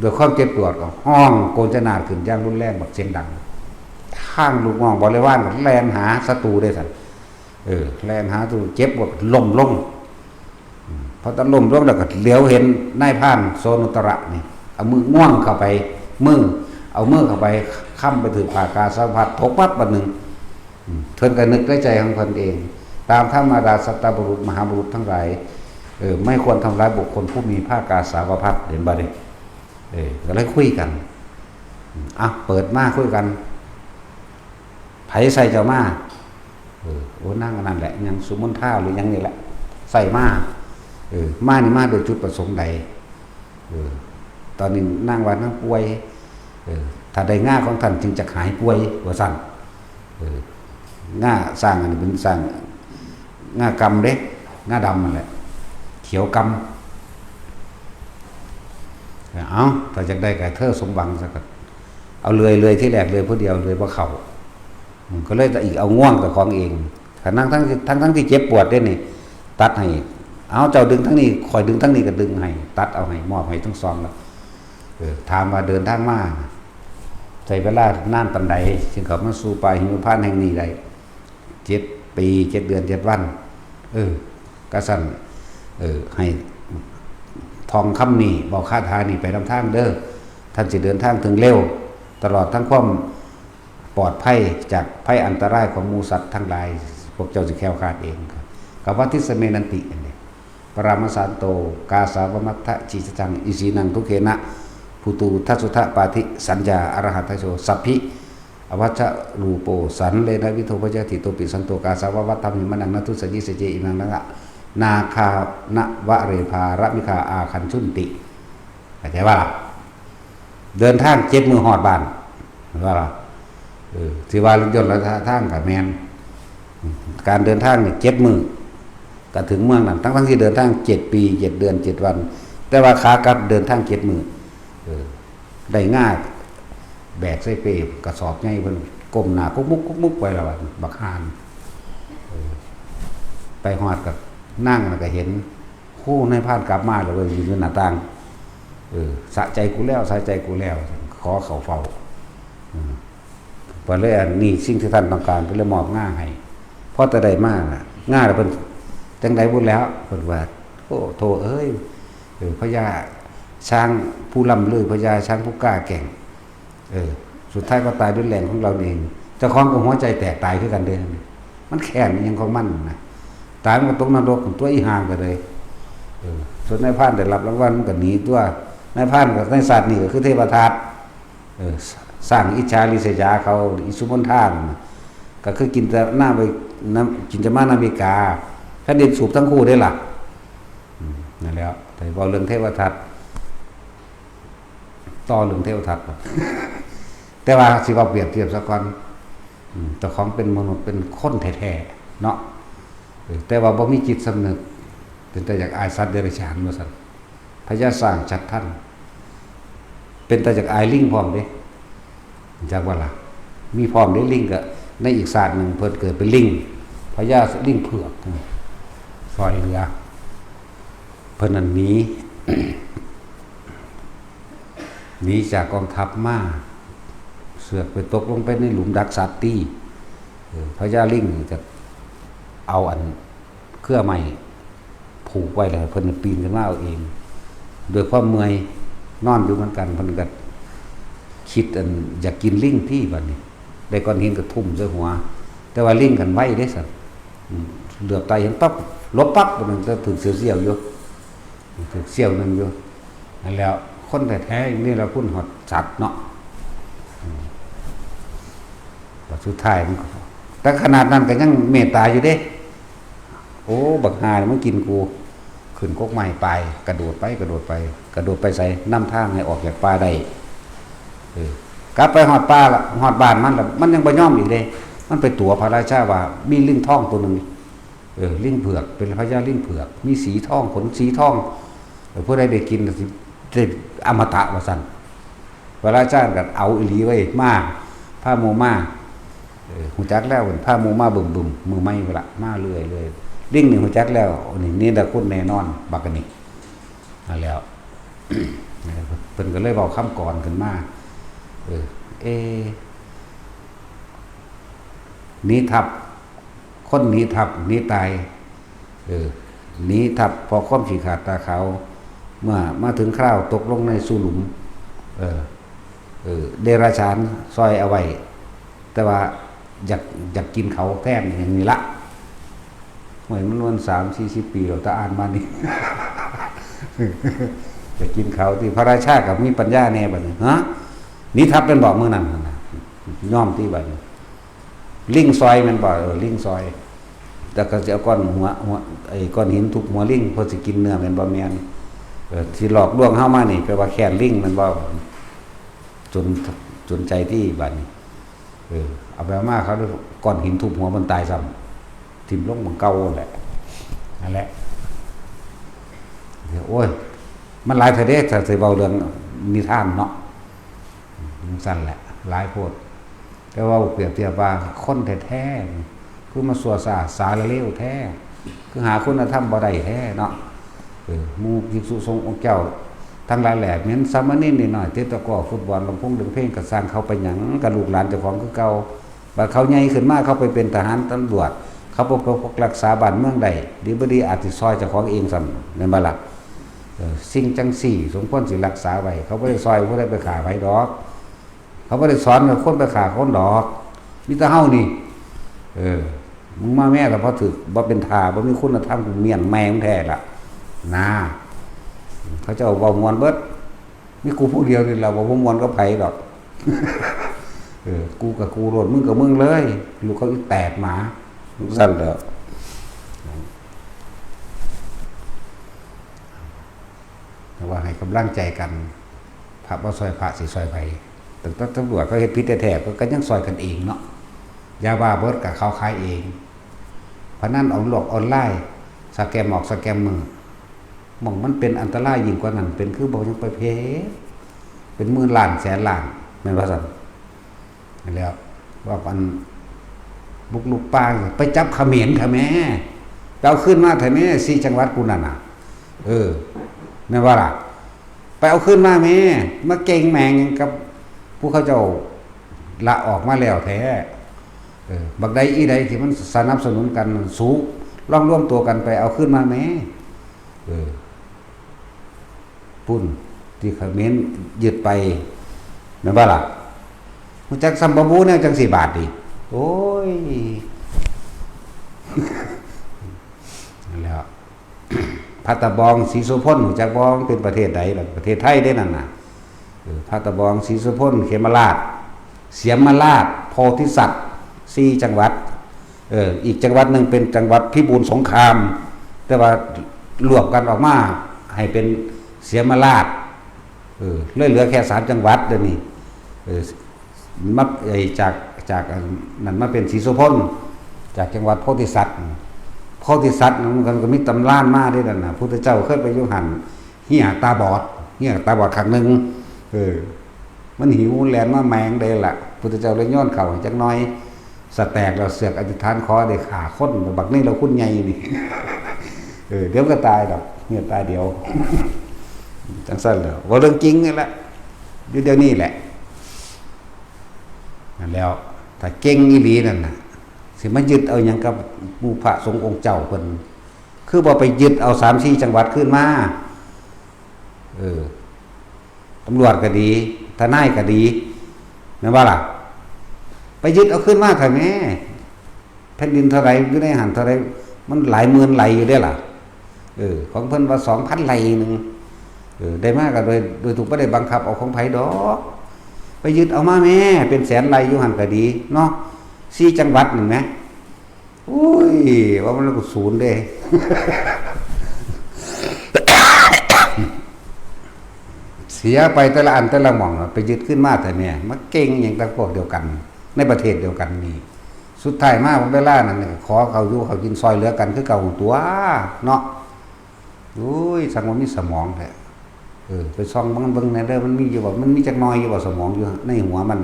ด้วยความเจ็บปวดก็ห้องโกนจะนาดขึ้นอย่างรุนแรงแบบเสียงดังข้างลูกน้องบริวารก็แล่นหาศัตรูได้ซั่นแล่นหาศัตรูเจ็บปวดล้มลงพอตะล้มลงแล้วก็เหลียวเห็นนายพรานโซนุตระนี่เอามือง่วงเข้าไปเอามือเข้าไปค้ำไปถือผ่ากาสาวพัดทกปั๊บบัดนึงเพิ่นก็นึกในใจของเพิ่นเองตามธรรมดาสัตตบุรุษมหาบุรุษทั้งหลายไม่ควรทำร้ายบุคคลผู้มีผ้ากาสาวพัดเห็นบ่ดิก็เลยคุยกันเปิดมาคุยกันไผใส่เจ้ามาโอ้นั่งนั่นแหละยังสุมนท่าหรือยังนี่แหละใส่มานี่มาโดยจุดประสงค์ใดตอนนี้นั่งว่านั่งป่วยถ้าได้ง่าของท่านจึงจะหายป่วยว่าสั่นง่าสร้างอันนี้เป็นสร้างง่ากำเด้ง่าดำนั่นแหละเขียวกำถ้าจะได้กับเธอสมบังสักเอาเลยที่แรกเลยผู้เดียวเลยว่าเขาก็เลยอีกเอาง่วงกับของเองแต่นั่งทั้งที่เจ็บปวดได้นี่ตัดให้เอาเจ้าดึงทั้งนี้คอยดึงทั้งนี้ก็ดึงให้ตัดเอาให้มอบให้ทั้งสองแล้วถามว่าเดินทางมาใช้เวลานานปานใดจึงเขามาสู่ป่าหิมพานต์แห่งนี้ได้7 ปี 7 เดือน 7 วันกระสั่นให้ทองคำนี่บอกคาถานี่ไปนำทางเด้อท่านสิเดินทางถึงเร็วตลอดทั้งความปลอดภัยจากภัยอันตรายของหมู่สัตว์ทั้งหลายพวกเจ้าสิแคล้วคลาดเองกับวัติสเมนันตินี่ปรามสันโตกาสาวมัตถจิตจังอิสีนังทุเขนะภูตูทัสสุทะปาธิสัญญาอรหัตโสสัพพิอวัชชะรูโปสันเลนะวิโทปจติโตปิสันโตกาสาววัตธรรมิมนังนทุสยิสเจอิมังนะนาคานะวะเรภารมิคาอาคันชุนติเข้าใจว่าเดินทาง7 มื้อฮอดบ้านว่าล่ะที่ว่ารถยนต์และทางกับแมนการเดินทางนี่7 มื้อก็ถึงเมืองนั้นทั้งที่เดินทาง7 ปี 7 เดือน 7 วันแต่ว่าขากลับเดินทาง7 มื้อได้ง่ายแบกใส่เป้กระสอบใหญ่เพิ่นก้มหน้ากุกมุกไปแล้วบักฮาน ไปฮอดกับนั่งแล้วก็เห็นคู่นายพรานกลับมาแล้วอยู่ในหน้าต่างสะใจกูแล้วสะใจกูแล้วขอเขาเฝ้าพอเลยนี่สิ่งที่ท่านต้องการเพิ่นเลยมอบง่าให้พอแต่ได้มาง่าแล้วเพิ่นจังได๋บุญแล้วเพิ่นว่าโอ้โธ่เอ้ยพญาช้างผู้ล่ำลือพญาช้างผู้กล้าแกร่งสุดท้ายก็ตายด้วยแรงของเราเองเจ้าของก็หัวใจแตกตายคือกันเด้มันแค้นยังของมันนะตายมันก็ตกนรกของตัวอีห่างไปเลยส่วนนายพรานได้รับรางวัลมันก็หนีตัวนายพรานกับนายสัตว์นี่ก็คือเทพทัตสร้างอิจฉาริษยาเขาอิสุมนทานก็คือกินแต่หน้าไปน้ำกินจะมานาฬิกาถ้าเด่นสูบทั้งคู่ได้ล่ะนั่นแล้วแต่พอเรื่องเทพทัตต่อเรื่องเทพทัตแต่ว่าสิว่าเปรียบเทียบซะก่อนแต่ของเป็นมนุษย์เป็นคนแท้ๆเนาะแต่ว่าบ่มีจิตสำนึกเป็นแต่อยากอายสัตว์เดรัจฉานว่าซั่นพญาสร้างจัดท่านเป็นแต่อยากอายลิงพร้อมเด้จักว่าล่ะมีพร้อมได้ลิงก็ในอีกศาสตร์นึงเพิ่นเกิดเป็นลิงพญาลิงเผือกซอยเรือเพิ่นนั้นหนี หนีจากกองทัพมาเสือกไปตกลงไปในหลุมดักสัตว์ตีพญาลิงจะเอาอันเครือไม้ผูกไว้เลยเพิ่นปีนขึ้นมาเอาเองโดยความเมื่อยนอนอยู่เหมือนกันเพิ่นก็คิดอันอยากกินลิงที่บัดนี้ได้ก้อนหินก็ทุ่มใส่หัวแต่ว่าลิงกันไว้เด้ซั่นเหลือบตาเห็นปั๊บลบปั๊บมันก็ถึงเสียวๆอยู่ถึงเสียวนึงอยู่นั่นแล้วคนแท้ๆนี่เราพูดฮอดสัตว์เนาะแต่สุดท้ายมันแต่ขนาดนั้นก็ยังเมตตาอยู่เด้โอ้บักหามันกินกูขึ้นกกไม้ไปกระโดดไปใส่นำทางให้ออกจากป่าได้กลับไปฮอดป่าละฮอดบ้านมันละมันยังบ่ยอมอีกเด้มันไปตัวพระราชาว่ามีลิงทองตัวนึงลิงเผือกเป็นพญาลิงเผือกมีสีทองขนสีทองผู้ใดได้กินสิได้อมตะว่าซั่นพระราชาก็เอาอีหลีไว้มาผ้าโมมาหูจักแล้วผ้าโมมาบึมมือไม้พุ่นละมาเรื่อยลิงนี่หูจักแล้วนี่ละคนแน่นอนบักกันนี่นั่นแล้ว เพิ่นก็เลยเว้าคำก่อนขึ้นมาหนีทับคนหนีทับหนีตายหนีทับพอความขี้ขาดตาขาวเมื่อมาถึงคราวตกลงในสู่หลุมเดรัจฉานซอยเอาไว้แต่ว่าอยากกินเขาแท้อย่างนี้ละเหมือนมัน30-40 ปีเราตาอ่านมานี่ จะกินเขาที่พระราชากับมีปัญญาแน่บัดนี้ฮะนี่ทับเป็นบอกมื้อนั้นน่ะย่อมที่บัดนี้ลิงซอยมันบ่ลิงซอยแต่ก็สิเอาก้อนหัวไอ้ก้อนหินทุบหัวลิงเพื่อสิกินเนื้อแม่นบ่แม่นที่หลอกลวงเฮามานี่แปลว่าแค้นลิงมันบ่จนใจที่บัดนี้เอาไปมาเขาก้อนหินทุบหัวมันตายซ้ำทิ่มลงมันเก่าแหละนั่นแหละโอ้ยมันหลายเทเดถ้าสิเว้าเรื่องนิทานเนาะสั่นแหละหลายโพดแต่ว่าเปรียบเทียบว่าคนแท้ๆคือมาสัวสาเลวแท้คือหาคุณธรรมบ่ได้แท้เนาะหมู่ภิกษุสงฆ์องค์เจ้าทั้งหลายแหล่เหมือนสามเณรนิดหน่อยเตะตะกร้อฟุตบอลลำโพงดึงเพลงก็สร้างเขาไปหยังกับลูกหลานเจ้าของคือเก่าบัดเขาใหญ่ขึ้นมาเขาไปเป็นทหารตำรวจเขาปกรักษาบ้านเมืองได้ดีบ่ดีอาจสิซอยเจ้าของเองซั่นแม่นบ่ล่ะสิ่งจังสี่สมควรสิรักษาไว้เขาบ่ได้ซอยบ่ได้ไปฆ่าไผดอกเขาบ่ได้สอนให้คนไปฆ่าคนดอกมีแต่เฮานี่มึงมาแม่ก็บ่ถึกบ่เป็นทาบ่มีคุณธรรมเมียนแม่งแท้ล่ะนะเขาเจ้าเว้ามวนเบิดมีกูผู้เดียวนี่ล่ะบ่มวนกับไผดอก กูกับกูโลดมึงกับมึงเลยลูกเขาแตกหมาสั่นเด้อแต่ว่าให้กำลังใจกันพระบ่ซอยพระสิซอยไผแต่ตำรวจก็เฮ็ดผิดแท้ๆก็ยังซอยกันเองเนาะยาบ้าเบิดก็เขาขายเองพนันออนไลน์สแกมออกสแกมมือมองมันเป็นอันตรายยิ่งกว่านั้นเป็นคือบ่ยังไปเพเป็นหมื่นล้านแสนล้านแม่นว่าซั่นแล้วว่ามันบุกลุกป่าไปจับเขมรค่ะแม่ไป เอาขึ้นมาแต่แม่4จังหวัดกูนั่นน่ะแม่นว่าล่ะไปเอาขึ้นมาแม่มาเก่งแมงกับผู้เขาเจ้าละออกมาแล้วแท้บักใดอีใดที่มันสนับสนุนกันสู้ลองร่วมตัวกันไปเอาขึ้นมาแม่ปุ่นที่เขมรยึดไปแม่นบ่ล่ะรู้จักซัมบาบูเนี่ยจัง4 บาทดิโอ้ยนั่นแล้วพัตตบองศรีโสพลรู้จักบองเป็นประเทศใดล่ะประเทศไทยได้นั่นน่ะพัตตบองศรีโสพลเขมราชเสียมราชโพธิสัตว์4จังหวัดอีกจังหวัดนึงเป็นจังหวัดพิบูลสงครามแต่ว่ารวมกันออกมาให้เป็นเสียมราชเหลือแค่3จังหวัดเดี๋ยวนี้มักจากนั้นมาเป็นศรีโสพลจากจังหวัดโพธิสัตว์มันก็มีตำรานมาได้นั่นน่ะพุทธเจ้าเคยไปอยู่หั่นเหี้ยตาบอดครั้งนึงมันหิวแลนมาแมงได้ล่ะพุทธเจ้าเลยย้อนเข้าจักหน่อยสแตกแล้วเสือกอธิษฐานขอได้ฆ่าคนบักนี้เราคุณใหญ่นี่เดี๋ยวก็ตายดอกเนี่ยตายเดียวจังซั่นแล้วบ่เรื่องจริงนี่แหละอยู่เดี๋ยวนี้แหละนั่นแล้วถ้าเก่งอีหลีนั่นน่ะสิมายึดเอาหยังกับหมู่พระสงฆ์องค์เจ้าเพิ่นคือบ่ไปยึดเอา3-4จังหวัดขึ้นมาตำรวจก็ดีทนายก็ดีแม่นว่าล่ะไปยึดเอาขึ้นมาเถอะแม่แผ่นดินเท่าไหร่อยู่ในหันเท่าไหร่มันหลายหมื่นไร่อยู่เด้อล่ะของเพิ่นว่า 2,000 ไร่นึงได้มากก็โดยถูกบ่ได้บังคับเอาของไผดอกไปยึดเอามาแม่เป็นแสนไร่อยู่หันก็ดีเนาะ4จังหวัดนึงแหมอุ้ยว่ามันก็ศูนย์เด้ เสียไปแต่ละอันแต่ละหม่องไปยึดขึ้นมาแต่เนี่ยมาเก่งอย่างตะพวกเดียวกันในประเทศเดียวกันนี่สุดท้ายมาเวลานั้นขอเขาอยู่เขากินซอยเหลือกันคือเก่าตัวเนาะอุ้ยสังว่ามีสมองแท้ไปซ่องเบิ่งในเด้อมันมีอยู่บ่มันมีจักหน่อยอยู่บ่สมองอยู่ในหัวมัน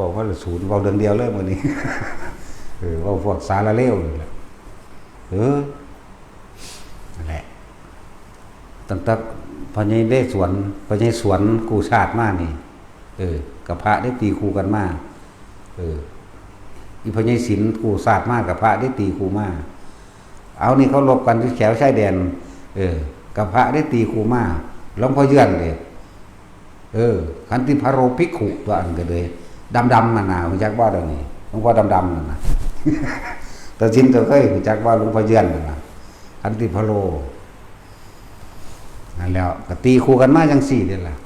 บอกว่าศูนย์เว้าเดือนเดียวเลยมื้อนี้เว้าพวกสารเลวนี่แหละนั่นแหละตั้งแต่พญายได้สวนกูชาติมานี่กับพระได้ตีคู่กันมาอีพญายศิลป์กูชาติมากับพระได้ตีคู่มาเอานี่เขาลบกันที่แถวชายแดนกับพระได้ตีคู่มาหลวงพ่อเยื่อนเลยขันติพระโรภิกขุตัวอันก็เลยดำๆน่ะรู้จักว่าเดี๋ยวนี้หลวงพ่อดำๆนั่นน่ะแต่จริงก็เคยรู้จักว่าหลวงพ่อเยื่อนนั่นน่ะขันติพระโรนั่นแล้วก็ตีคู่กันมาจังซี่นี่ล่ะ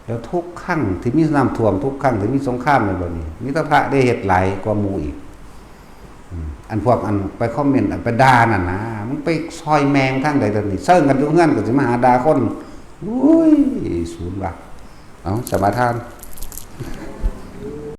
แล้วทุกครั้งที่มีน้ำท่วมทุกครั้งที่มีสงครามในแบบนี้มีแต่พระได้เฮ็ดหลายกว่าหมู่อีกอันพวกอันไปคอมเมนต์อันไปด่านั่นนะมันไปซอยแมงทางใดตอนนี้เซิ่งกันอยู่เฮือนก็สิมาหาด่าคนอุ้ยศูนย์ว่ะเอาสมาทาน